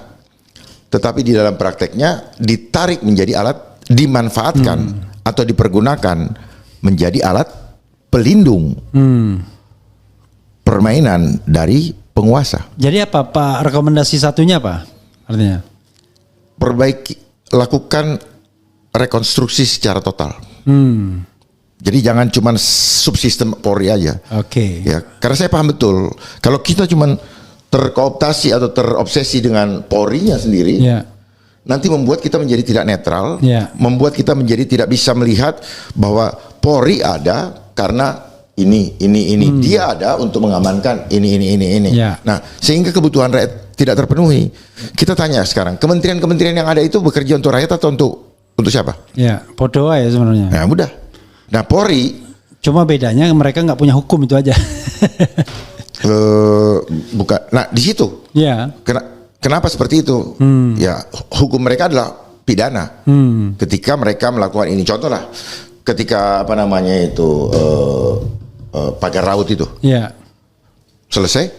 tetapi di dalam prakteknya ditarik menjadi alat, dimanfaatkan atau dipergunakan menjadi alat pelindung permainan dari penguasa. Jadi apa Pak, rekomendasi satunya apa artinya? Lakukan rekonstruksi secara total. Jadi jangan cuma subsistem Polri aja. Oke. Ya, karena saya paham betul kalau kita cuma terkooptasi atau terobsesi dengan Polri-nya sendiri, Iya. nanti membuat kita menjadi tidak netral, Ya. membuat kita menjadi tidak bisa melihat bahwa Polri ada karena ini. Dia ada untuk mengamankan ini. Ya. Nah, sehingga kebutuhan rakyat tidak terpenuhi. Kita tanya sekarang, kementerian-kementerian yang ada itu bekerja untuk rakyat atau untuk siapa? Ya, podo ya sebenarnya. Nah, mudah. Nah, Polri Cuma bedanya mereka nggak punya hukum itu aja. bukan. Nah, di situ. Ya. Kenapa seperti itu? Ya, hukum mereka adalah pidana. Ketika mereka melakukan ini, contoh lah, ketika pagar laut itu Ya. selesai,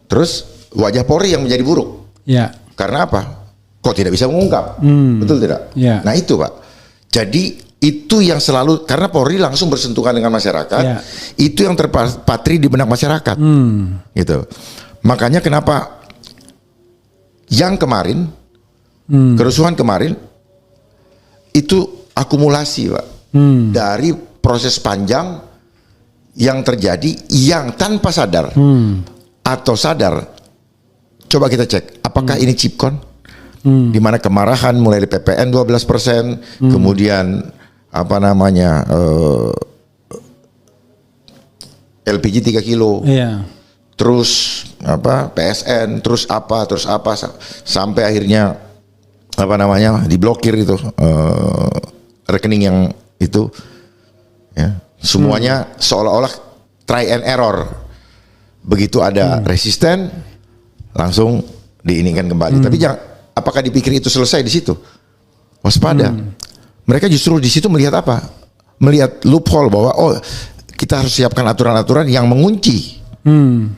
terus wajah Polri yang menjadi buruk. Ya. Karena apa? Kok tidak bisa mengungkap? Betul tidak? Ya. Nah itu, Pak. Jadi itu yang selalu, karena Polri langsung bersentuhan dengan masyarakat, Ya. itu yang terpatri di benak masyarakat. Gitu. Makanya kenapa yang kemarin, kerusuhan kemarin, itu akumulasi, Pak, dari proses panjang yang terjadi yang tanpa sadar atau sadar. Coba kita cek, apakah ini chipcon? Di mana kemarahan mulai dari PPN 12%, kemudian LPG 3 kilo, Iya. terus PSN, terus apa sampai akhirnya diblokir itu rekening yang itu, ya, semuanya seolah-olah try and error. Begitu ada resisten langsung diinikan kembali. Tapi apakah dipikir itu selesai di situ? Waspada. Mereka justru di situ melihat apa? Melihat loophole bahwa kita harus siapkan aturan-aturan yang mengunci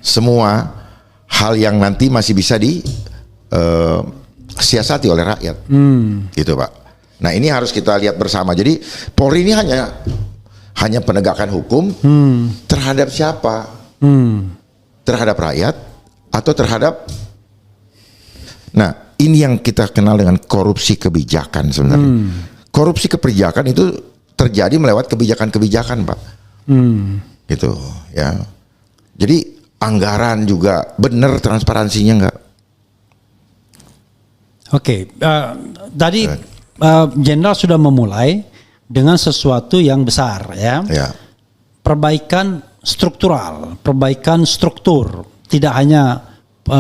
semua hal yang nanti masih bisa di siasati oleh rakyat, gitu Pak. Nah ini harus kita lihat bersama. Jadi Polri ini hanya penegakan hukum terhadap siapa? Terhadap rakyat atau terhadap? Nah ini yang kita kenal dengan korupsi kebijakan sebenarnya. Korupsi kebijakan itu terjadi melewat kebijakan-kebijakan Pak. Gitu ya. Jadi anggaran juga benar transparansinya enggak? Oke, tadi Jenderal sudah memulai dengan sesuatu yang besar ya. Perbaikan struktural, perbaikan struktur, tidak hanya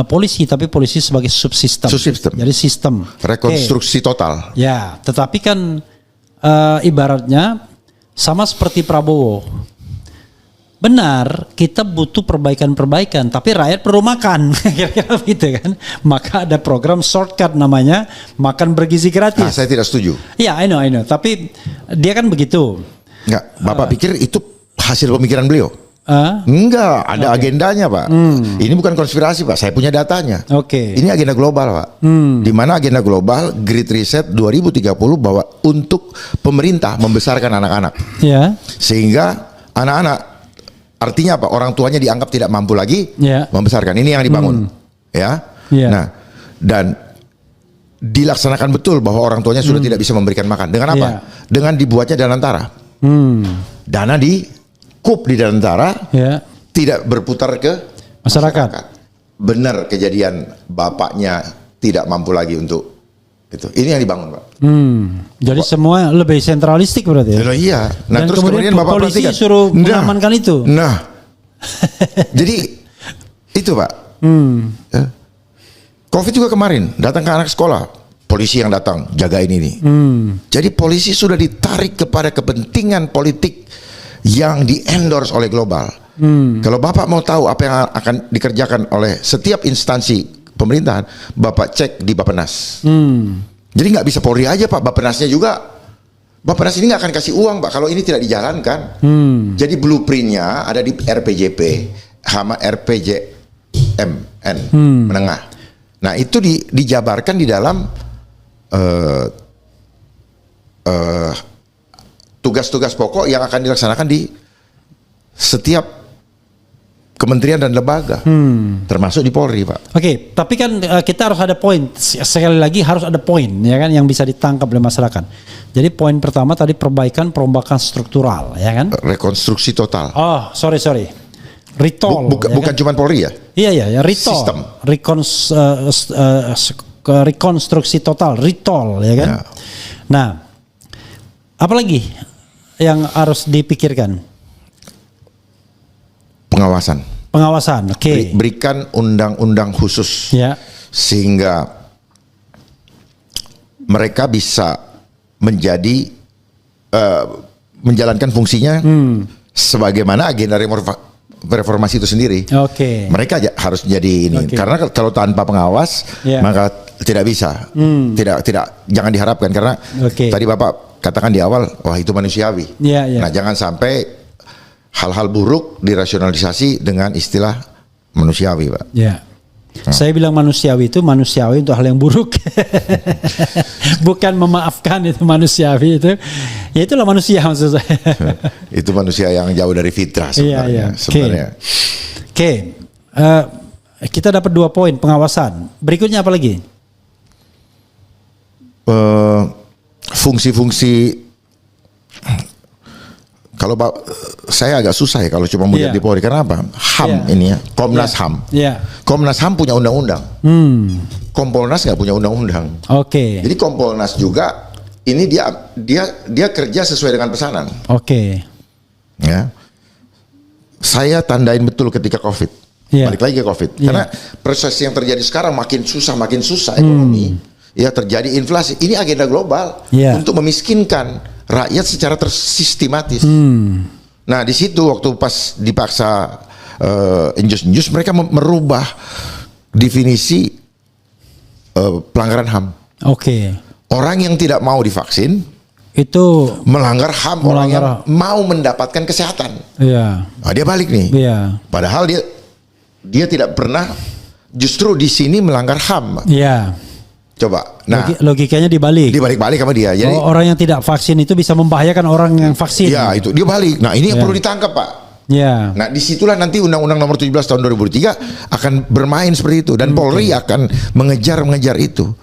polisi tapi polisi sebagai subsistem. Jadi sistem. Rekonstruksi total. Ya, tetapi kan ibaratnya sama seperti Prabowo. Benar, kita butuh perbaikan-perbaikan, tapi rakyat perlu makan, kira-kira gitu kan. Maka ada program shortcut namanya makan bergizi gratis. Nah, saya tidak setuju. Ya, I know. Tapi dia kan begitu. Enggak, Bapak pikir itu hasil pemikiran beliau? Enggak, ada agendanya Pak. Ini bukan konspirasi Pak, saya punya datanya. Ini agenda global Pak. Di mana agenda global Great Reset 2030 bahwa untuk pemerintah membesarkan anak-anak. Sehingga anak-anak, artinya apa? Orang tuanya dianggap tidak mampu lagi membesarkan. Ini yang dibangun, Nah, dan dilaksanakan betul bahwa orang tuanya sudah tidak bisa memberikan makan. Dengan apa? Dengan dibuatnya dana antara. Dana dikup di dana antara, tidak berputar ke masyarakat. Benar kejadian bapaknya tidak mampu lagi untuk itu. Ini yang dibangun Pak. Jadi semua lebih sentralistik berarti ya? Iya. Nah, dan terus kemudian Bapak polisi perhatikan, suruh mengamankan itu. Jadi itu Pak. Covid juga kemarin datang ke anak sekolah, polisi yang datang jagain ini. Jadi polisi sudah ditarik kepada kepentingan politik yang di-endorse oleh global. Kalau Bapak mau tahu apa yang akan dikerjakan oleh setiap instansi pemerintahan, Bapak cek di Bappenas. Jadi nggak bisa Polri aja Pak, Bappenasnya juga. Bappenas ini nggak akan kasih uang Pak kalau ini tidak dijalankan. Jadi blueprintnya ada di RPJP sama RPJMN menengah. Nah itu dijabarkan di dalam tugas-tugas pokok yang akan dilaksanakan di setiap kementerian dan lembaga, termasuk di Polri Pak. Oke, tapi kan kita harus ada poin. Sekali lagi harus ada poin, ya kan, yang bisa ditangkap oleh masyarakat. Jadi poin pertama tadi perbaikan perombakan struktural, ya kan? Rekonstruksi total. Oh, sorry. Retol. Bukan cuma Polri ya? Iya, retol. Sistem. Rekonstruksi total, retol, ya kan? Nah, apalagi yang harus dipikirkan? Pengawasan, oke. Berikan undang-undang khusus, sehingga mereka bisa menjalankan fungsinya sebagaimana agenda reformasi itu sendiri. Mereka harus jadi ini, karena kalau tanpa pengawas maka tidak bisa, jangan diharapkan, karena tadi Bapak katakan di awal, wah itu manusiawi. Nah jangan sampai hal-hal buruk dirasionalisasi dengan istilah manusiawi, Pak. Saya bilang manusiawi itu manusiawi untuk hal yang buruk. Bukan memaafkan, itu manusiawi itu. Ya itulah manusia maksud saya. Itu manusia yang jauh dari fitrah sebenarnya. Kita dapat 2 poin pengawasan. Berikutnya apa lagi? Fungsi-fungsi. Kalau saya agak susah ya kalau cuma melihat di Polri, karena apa? HAM ini ya, Komnas HAM. Komnas HAM punya undang-undang. Kompolnas nggak punya undang-undang. Jadi Kompolnas juga ini dia kerja sesuai dengan pesanan. Ya. Saya tandain betul ketika Covid. Balik lagi ke Covid. Karena proses yang terjadi sekarang makin susah ekonomi. Ya, terjadi inflasi. Ini agenda global untuk memiskinkan rakyat secara tersistematis. Nah di situ waktu pas dipaksa injus mereka merubah definisi pelanggaran HAM. Orang yang tidak mau divaksin itu melanggar HAM. Orang yang mau mendapatkan kesehatan. Nah, dia balik nih. Padahal dia tidak pernah justru di sini melanggar HAM. Iya. Coba. Nah, Logikanya dibalik. dibalik-balik sama dia. Jadi Orang yang tidak vaksin itu bisa membahayakan orang yang vaksin. ya itu dia balik. Nah, ini yang perlu ditangkap, Pak. Ya. Nah, disitulah nanti Undang-Undang Nomor 17 Tahun 2003 akan bermain seperti itu dan Polri akan mengejar itu,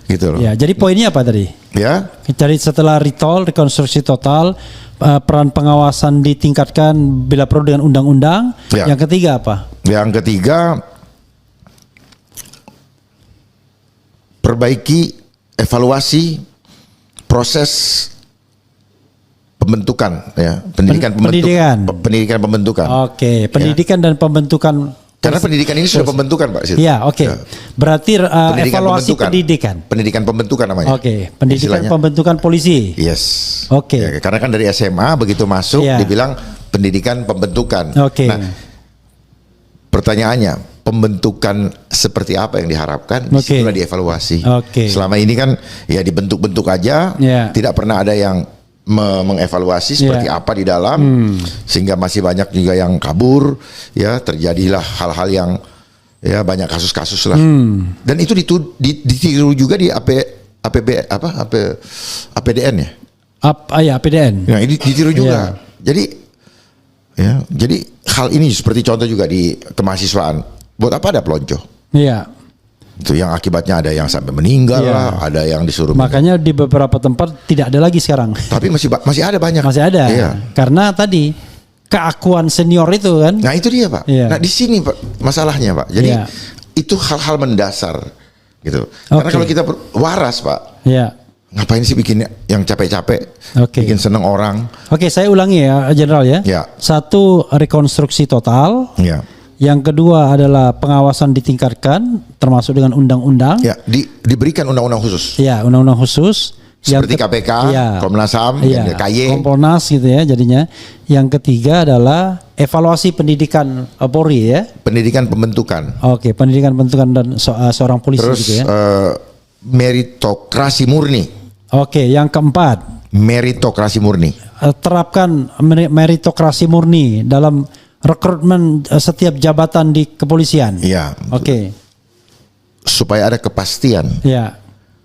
gitu loh. Ya. Jadi poinnya apa tadi? Ya, Jadi setelah recall, rekonstruksi total, peran pengawasan ditingkatkan bila perlu dengan undang-undang. Ya. Yang ketiga apa? yang ketiga perbaiki evaluasi proses pembentukan, ya, pendidikan pembentukan. Oke, pendidikan dan pembentukan. Karena pendidikan ini sudah pembentukan, Pak Sid. Iya, oke. Ya. Berarti evaluasi pendidikan. Pendidikan pembentukan namanya. Oke, pendidikan Istilahnya. pembentukan polisi. Yes. Oke. Ya, karena kan dari SMA begitu masuk Ya. dibilang pendidikan pembentukan. Oke. Nah, pertanyaannya, pembentukan seperti apa yang diharapkan? Oke. Disitulah dievaluasi. Oke. Selama ini kan ya dibentuk-bentuk aja, Ya. tidak pernah ada yang mengevaluasi seperti Ya. apa di dalam, sehingga masih banyak juga yang kabur, ya, terjadilah hal-hal yang ya banyak kasus-kasus lah. Dan itu ditiru juga di APDN ya. APDN. Nah, ini ditiru juga. Jadi hal ini seperti contoh juga di kemahasiswaan. Buat apa ada pelonco? Iya. Itu yang akibatnya ada yang sampai meninggal Iya. lah, ada yang disuruh. Makanya di beberapa tempat tidak ada lagi sekarang. Tapi masih ada banyak. Masih ada. Iya. Karena tadi keakuan senior itu kan. Nah, itu dia, Pak. Iya. Nah, di sini, Pak, masalahnya, Pak. Jadi Iya. itu hal-hal mendasar gitu. Karena Oke. kalau kita waras, Pak. Iya. Ngapain sih bikin yang capek-capek? Oke. Bikin seneng orang. Oke, saya ulangi ya, Jenderal ya. Ya. Satu, rekonstruksi total. Ya. Yang kedua adalah pengawasan ditingkatkan, termasuk dengan undang-undang. Ya, diberikan undang-undang khusus. Ya, undang-undang khusus. Seperti KPK, Iya. Komnas HAM, Iya, KY. Kompolnas gitu ya jadinya. Yang ketiga adalah evaluasi pendidikan Polri ya. Pendidikan pembentukan. Oke, pendidikan pembentukan dan seorang polisi Terus gitu ya. meritokrasi murni. Oke, yang keempat, Meritokrasi murni. terapkan meritokrasi murni dalam rekrutmen setiap jabatan di kepolisian. Iya. Oke. Supaya ada kepastian Ya.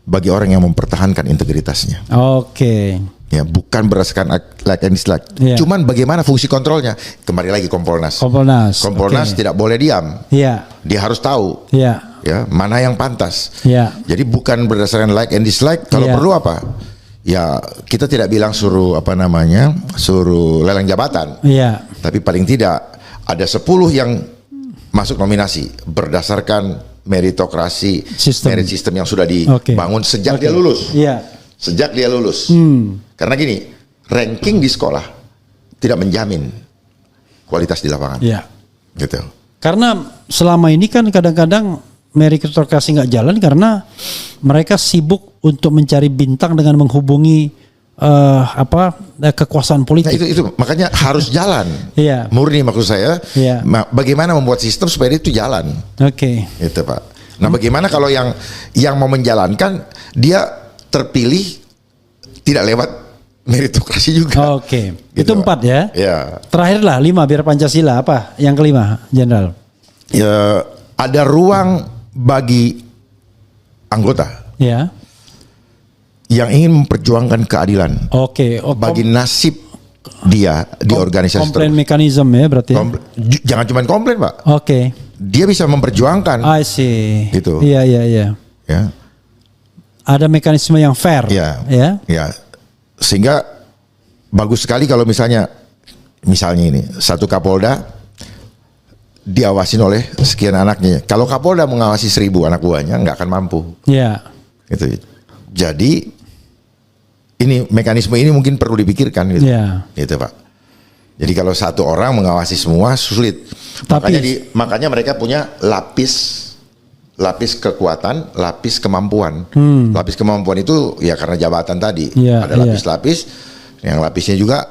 bagi orang yang mempertahankan integritasnya. Oke. Ya, bukan berdasarkan like and dislike. Iya. Cuman bagaimana fungsi kontrolnya? Kembali lagi Kompolnas. Kompolnas. Kompolnas Oke. tidak boleh diam. Iya. Dia harus tahu Iya. ya mana yang pantas. Iya. Jadi bukan berdasarkan like and dislike. Kalau Iya. perlu apa? Ya, kita tidak bilang suruh suruh lelang jabatan. Iya. Tapi paling tidak ada 10 yang masuk nominasi berdasarkan meritokrasi, merit system yang sudah dibangun sejak dia lulus. Iya. Sejak dia lulus. Karena gini, ranking di sekolah tidak menjamin kualitas di lapangan. Iya. Gitu. Karena selama ini kan kadang-kadang meritokrasi nggak jalan karena mereka sibuk untuk mencari bintang dengan menghubungi kekuasaan Nah, politik. itu makanya harus jalan. Iya. Murni maksud saya. Iya. Bagaimana membuat sistem supaya itu jalan. Oke. Gitu, Pak. Nah, bagaimana kalau yang mau menjalankan dia terpilih tidak lewat meritokrasi juga. Oke. Gitu, Itu 4 ya. Ya. Terakhirlah 5 biar Pancasila apa? Yang kelima, Jenderal. Ya, ada ruang bagi anggota Ya. yang ingin memperjuangkan keadilan Oke. bagi nasib dia di organisasi komplain tersebut. mekanisme ya berarti ya. Jangan cuma komplain, Pak. Oke. Dia bisa memperjuangkan. I see. Gitu. Iya. Ya. Ada mekanisme yang fair. Ya. Ya. Ya. Sehingga bagus sekali kalau misalnya ini satu Kapolda diawasin oleh sekian anaknya. Kalau Kapolda mengawasi 1000 anak buahnya nggak akan mampu. Ya. Gitu. Jadi ini mekanisme ini mungkin perlu dipikirkan gitu. Ya. Gitu, Pak. Jadi kalau satu orang mengawasi semua sulit. Makanya mereka punya lapis kekuatan, lapis kemampuan. Lapis kemampuan itu ya karena jabatan tadi. Ya, ada lapis-lapis, yang lapisnya juga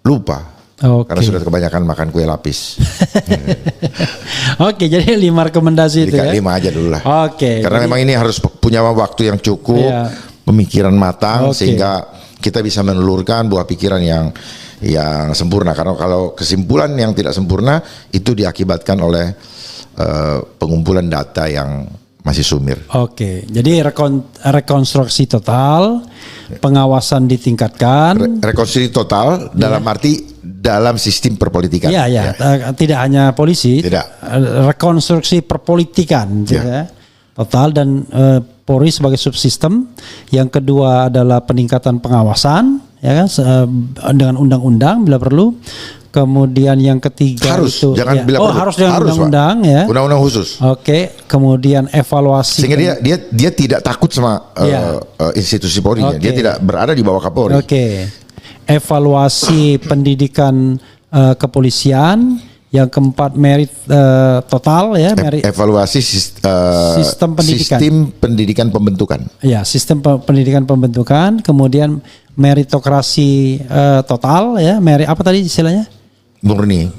lupa. Oke. Karena sudah kebanyakan makan kue lapis. Oke, jadi 5 rekomendasi itu ya. 5 aja dulu lah. Oke. Karena memang ini harus punya waktu yang cukup, Iya. pemikiran matang, Oke. sehingga kita bisa menelurkan buah pikiran yang sempurna. Karena kalau kesimpulan yang tidak sempurna itu diakibatkan oleh pengumpulan data yang masih sumir. Oke, jadi rekonstruksi total, pengawasan ditingkatkan. Rekonstruksi total dalam arti dalam sistem perpolitikan. Iya. Tidak hanya polisi. Tidak. Rekonstruksi perpolitikan, ya. Total dan Polri sebagai subsistem. Yang kedua adalah peningkatan pengawasan, ya kan, dengan undang-undang bila perlu. Kemudian yang ketiga harus, itu jangan bila perlu. Harus dengan undang-undang, ya. Undang-undang khusus. Oke, kemudian evaluasi. Sehingga dia tidak takut sama institusi Polri. Dia tidak berada di bawah Kapolri. Oke. Evaluasi pendidikan kepolisian. Yang keempat merit total, ya, merit. Evaluasi sistem pendidikan pembentukan. Ya, sistem pendidikan pembentukan. Kemudian meritokrasi total, ya, merit apa tadi istilahnya? Murni.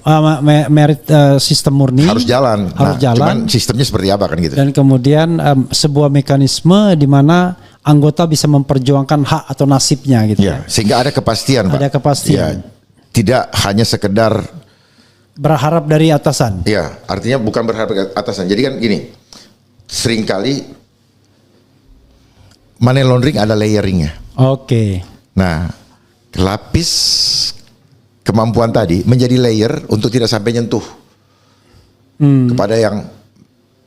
Merit sistem murni. Harus jalan. Cuman sistemnya seperti apa kan gitu. Dan kemudian sebuah mekanisme di mana anggota bisa memperjuangkan hak atau nasibnya gitu. Ya, sehingga ada kepastian, Pak. Ada kepastian. Ya, tidak hanya sekedar berharap dari atasan. Iya, artinya bukan berharap dari atasan. Jadi kan gini, seringkali money laundering ada layering-nya. Oke. Nah, lapis kemampuan tadi menjadi layer untuk tidak sampai nyentuh kepada yang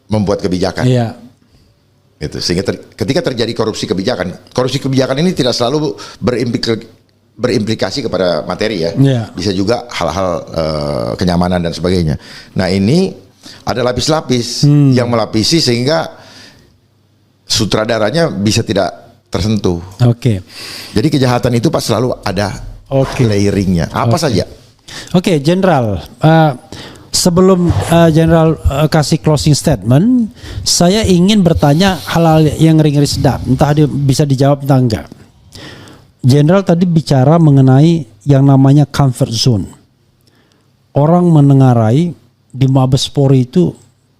membuat kebijakan. Iya. Itu sehingga ketika terjadi korupsi kebijakan ini tidak selalu berimplikasi kepada materi, ya. Bisa juga hal-hal kenyamanan dan sebagainya. Nah, ini ada lapis-lapis yang melapisi sehingga sutradaranya bisa tidak tersentuh. Oke. Jadi kejahatan itu Pak selalu ada layeringnya. Apa saja? Oke, Jenderal. Sebelum Jenderal kasih closing statement, saya ingin bertanya hal-hal yang ngeri-ngeri sedap. Entah bisa dijawab entah enggak. Jenderal tadi bicara mengenai yang namanya comfort zone. Orang menengarai di Mabes Polri itu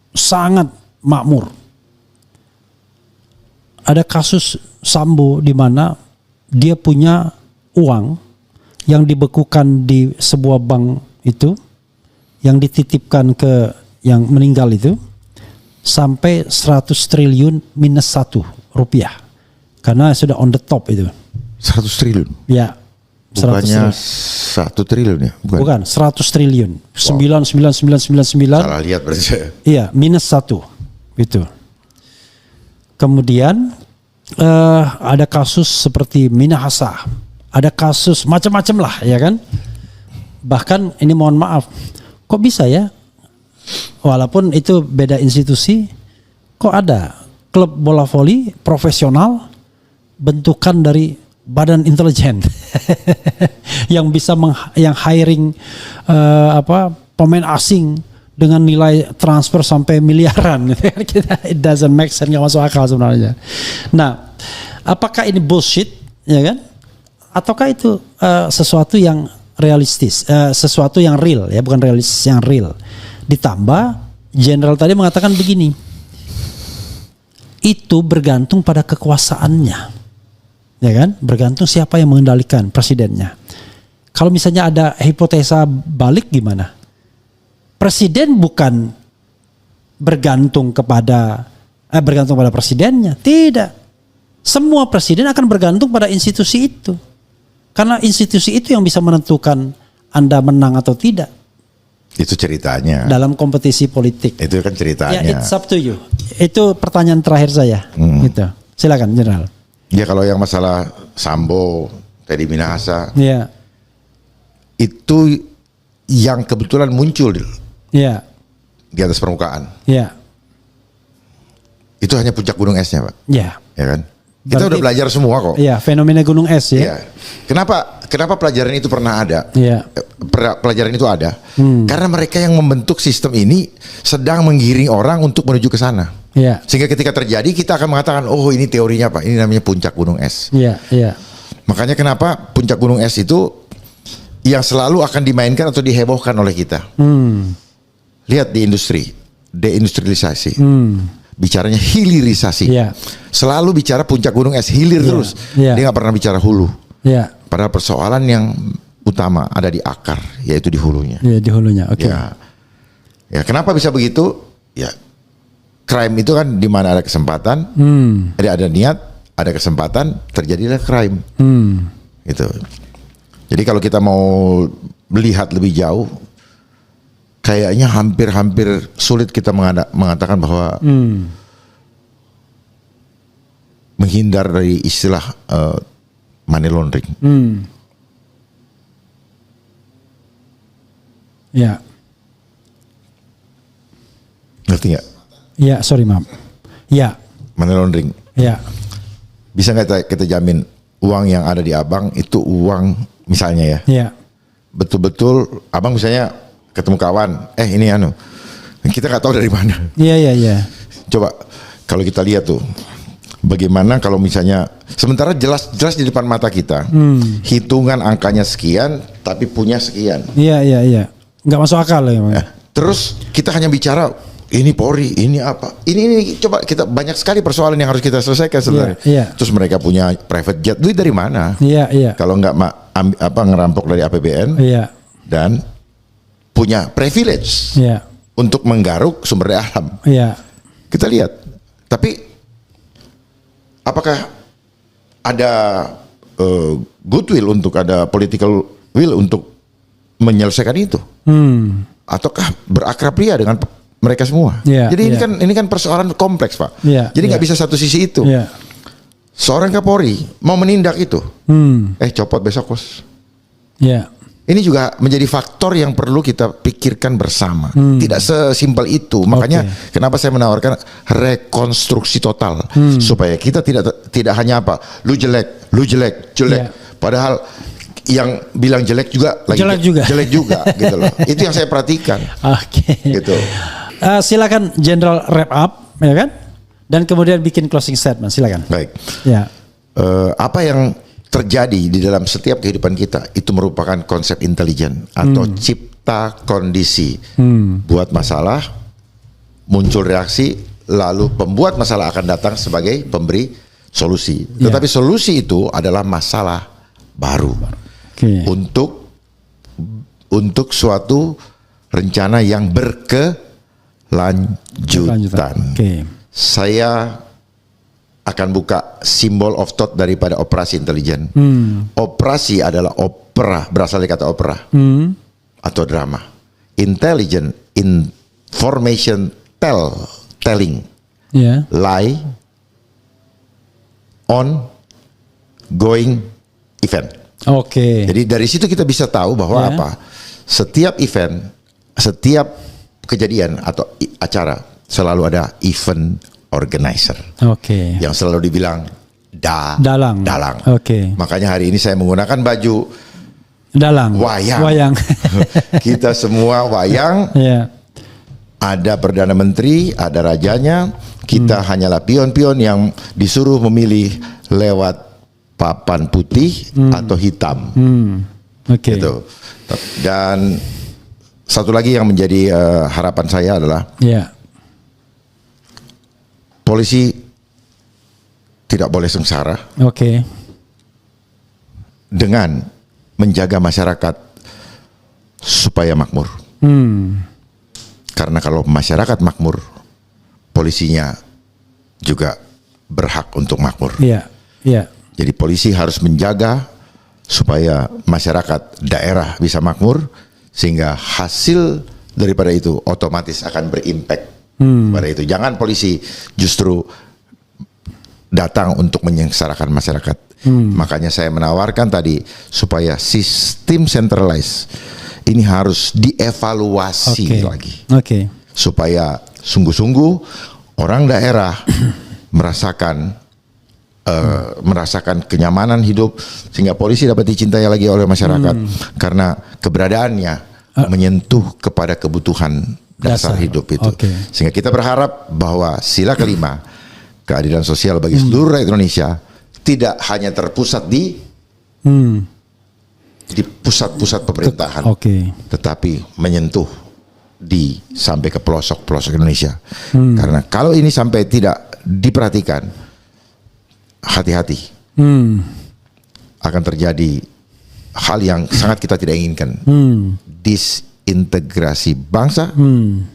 sangat makmur. Ada kasus Sambo di mana dia punya uang yang dibekukan di sebuah bank itu, yang dititipkan ke yang meninggal itu, sampai 100 triliun minus 1 rupiah. Karena sudah on the top itu. 100 triliun? Ya. Bukannya 1 triliun ya? Bukan 100 triliun. 99999. Salah lihat berarti saya. Iya, minus 1. Gitu. Kemudian ada kasus seperti Minahasa. Ada kasus macam-macam lah, ya kan? Bahkan ini mohon maaf, kok bisa ya? Walaupun itu beda institusi, kok ada klub bola voli profesional bentukan dari badan intelijen yang bisa yang hiring pemain asing dengan nilai transfer sampai miliaran. It doesn't make sense, nggak masuk akal sebenarnya. Nah, apakah ini bullshit, ya kan? Ataukah itu sesuatu yang realistis, sesuatu yang real, ya, bukan realistis, yang real. Ditambah Jenderal tadi mengatakan begini, itu bergantung pada kekuasaannya. Ya kan, bergantung siapa yang mengendalikan, presidennya. Kalau misalnya ada hipotesa balik gimana? Presiden bukan bergantung pada presidennya, tidak. Semua presiden akan bergantung pada institusi itu, karena institusi itu yang bisa menentukan Anda menang atau tidak. Itu ceritanya. Dalam kompetisi politik. Itu kan ceritanya. Ya, it's up to you. Itu pertanyaan terakhir saya. Gitu. Silakan, Jenderal. Ya, kalau yang masalah Sambo, Teddy Minahasa, ya, itu yang kebetulan muncul ya, di atas permukaan. Ya. Itu hanya puncak gunung esnya, Pak. Ya. Ya kan? Kita udah belajar semua kok. Iya, fenomena gunung es ya. Ya. Kenapa pelajaran itu pernah ada? Iya. Pelajaran itu ada. Karena mereka yang membentuk sistem ini sedang menggiring orang untuk menuju ke sana. Iya. Sehingga ketika terjadi kita akan mengatakan, oh ini teorinya Pak, ini namanya puncak gunung es. Iya, iya. Makanya kenapa puncak gunung es itu yang selalu akan dimainkan atau dihebohkan oleh kita. Lihat di industri, deindustrialisasi. Bicaranya hilirisasi. Yeah. Selalu bicara puncak gunung es, hilir terus. Yeah. Dia nggak pernah bicara hulu. Yeah. Padahal persoalan yang utama ada di akar, yaitu di hulunya. Di hulunya. Oke. Ya, kenapa bisa begitu? ya crime itu kan di mana ada kesempatan, ada niat, ada kesempatan, terjadilah crime. Gitu. Jadi kalau kita mau melihat lebih jauh, kayaknya hampir sulit kita mengatakan bahwa menghindar dari istilah money laundering. Ya. Ngerti nggak? Ya, sorry maaf. Ya. Money laundering. Ya. Bisa nggak kita jamin uang yang ada di abang itu uang misalnya ya? Ya. Betul-betul abang misalnya ketemu kawan, ini kita nggak tahu dari mana. Iya. Coba kalau kita lihat tuh, bagaimana kalau misalnya sementara jelas di depan mata kita, hitungan angkanya sekian, tapi punya sekian. Iya. Nggak masuk akal ya. Terus kita hanya bicara ini Polri, ini apa? Ini coba kita banyak sekali persoalan yang harus kita selesaikan sebenarnya. Iya. Terus mereka punya private jet, duit dari mana? Iya. Kalau nggak ngerampok dari APBN, Iya. dan punya privilege untuk menggaruk sumber daya alam. Iya. Kita lihat. Tapi apakah ada goodwill untuk ada political will untuk menyelesaikan itu? Ataukah berakrab ria dengan mereka semua? Jadi ini kan persoalan kompleks, Pak. Jadi nggak bisa satu sisi itu. Seorang Kapolri mau menindak itu, copot besok bos. Ini juga menjadi faktor yang perlu kita pikirkan bersama. Tidak sesimpel itu. Makanya kenapa saya menawarkan rekonstruksi total, supaya kita tidak hanya lu jelek. Padahal yang bilang jelek juga lagi jelek juga gitu loh. Itu yang saya perhatikan. Gitu. Silakan Jenderal wrap up, ya kan? Dan kemudian bikin closing statement. Silakan. Baik. Ya. Apa yang terjadi di dalam setiap kehidupan kita itu merupakan konsep intelijen atau cipta kondisi. Buat masalah, muncul reaksi, lalu pembuat masalah akan datang sebagai pemberi solusi. Tetapi solusi itu adalah masalah baru untuk suatu rencana yang berkelanjutan. Saya akan buka simbol of thought daripada operasi intelijen. Operasi adalah opera, berasal dari kata opera atau drama. Intelligent, information telling, lie, ongoing event. Jadi dari situ kita bisa tahu bahwa setiap event, setiap kejadian atau acara selalu ada event organizer. Yang selalu dibilang dalang. Makanya hari ini saya menggunakan baju dalang. Wayang. Kita semua wayang. Ada Perdana Menteri, ada rajanya. Kita hanyalah pion-pion yang disuruh memilih lewat papan putih atau hitam. Gitu. Dan satu lagi yang menjadi harapan saya adalah polisi tidak boleh sengsara dengan menjaga masyarakat supaya makmur. Karena kalau masyarakat makmur, polisinya juga berhak untuk makmur. Jadi polisi harus menjaga supaya masyarakat daerah bisa makmur, sehingga hasil daripada itu otomatis akan berimpact pada itu. Jangan polisi justru datang untuk menyengsarakan masyarakat. Makanya saya menawarkan tadi supaya sistem centralized ini harus dievaluasi lagi. Supaya sungguh-sungguh orang daerah merasakan kenyamanan hidup, sehingga polisi dapat dicintai lagi oleh masyarakat karena keberadaannya menyentuh kepada kebutuhan dasar hidup itu. Sehingga kita berharap bahwa sila kelima, keadilan sosial bagi seluruh rakyat Indonesia, tidak hanya terpusat di pusat-pusat pemerintahan, tetapi menyentuh sampai ke pelosok-pelosok Indonesia. Karena kalau ini sampai tidak diperhatikan, hati-hati, akan terjadi hal yang sangat kita tidak inginkan. desintegrasi bangsa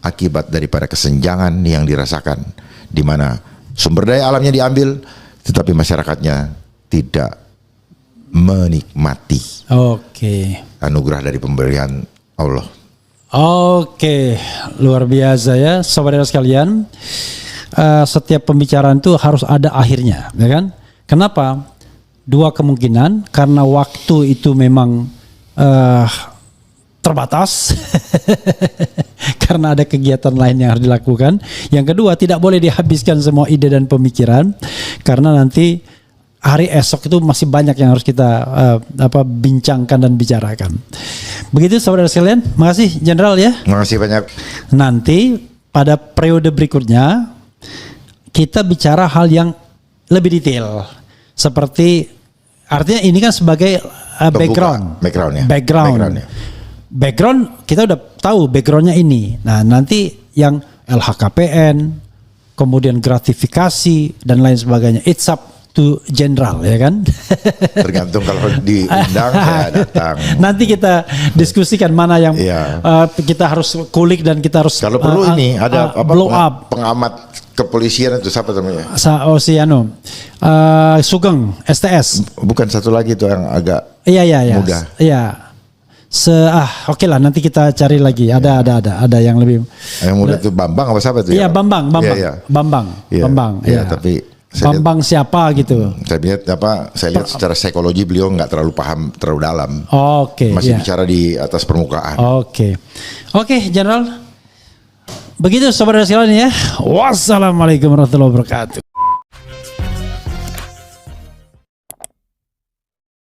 akibat daripada kesenjangan yang dirasakan, di mana sumber daya alamnya diambil, tetapi masyarakatnya tidak menikmati anugerah dari pemberian Allah. Oke, luar biasa ya, saudara sekalian. Setiap pembicaraan itu harus ada akhirnya, ya kan? Kenapa? Dua kemungkinan, karena waktu itu memang terbatas, karena ada kegiatan lain yang harus dilakukan. Yang kedua, tidak boleh dihabiskan semua ide dan pemikiran, karena nanti hari esok itu masih banyak yang harus kita bincangkan dan bicarakan. Begitu saudara sekalian, makasih Jenderal ya. Makasih banyak. Nanti pada periode berikutnya kita bicara hal yang lebih detail, seperti artinya ini kan sebagai background kita udah tahu backgroundnya ini. Nah nanti yang LHKPN, kemudian gratifikasi dan lain sebagainya, it's up to Jenderal, ya kan? Tergantung kalau diundang saya datang. Nanti kita diskusikan mana yang kita harus kulik dan kita harus kalau perlu ini ada blow up. Pengamat kepolisian itu siapa namanya? Sugeng STS. Bukan, satu lagi itu yang agak muda. Iya. Oke lah, nanti kita cari lagi. Ada yang lebih. Yang muda itu Bambang apa siapa itu? Iya, Bambang. Iya, tapi Bambang siapa gitu? Saya lihat secara psikologi beliau nggak terlalu paham terlalu dalam. Masih bicara di atas permukaan. Oke, Jenderal. Begitu saudara sekalian ya. Wassalamualaikum warahmatullahi wabarakatuh.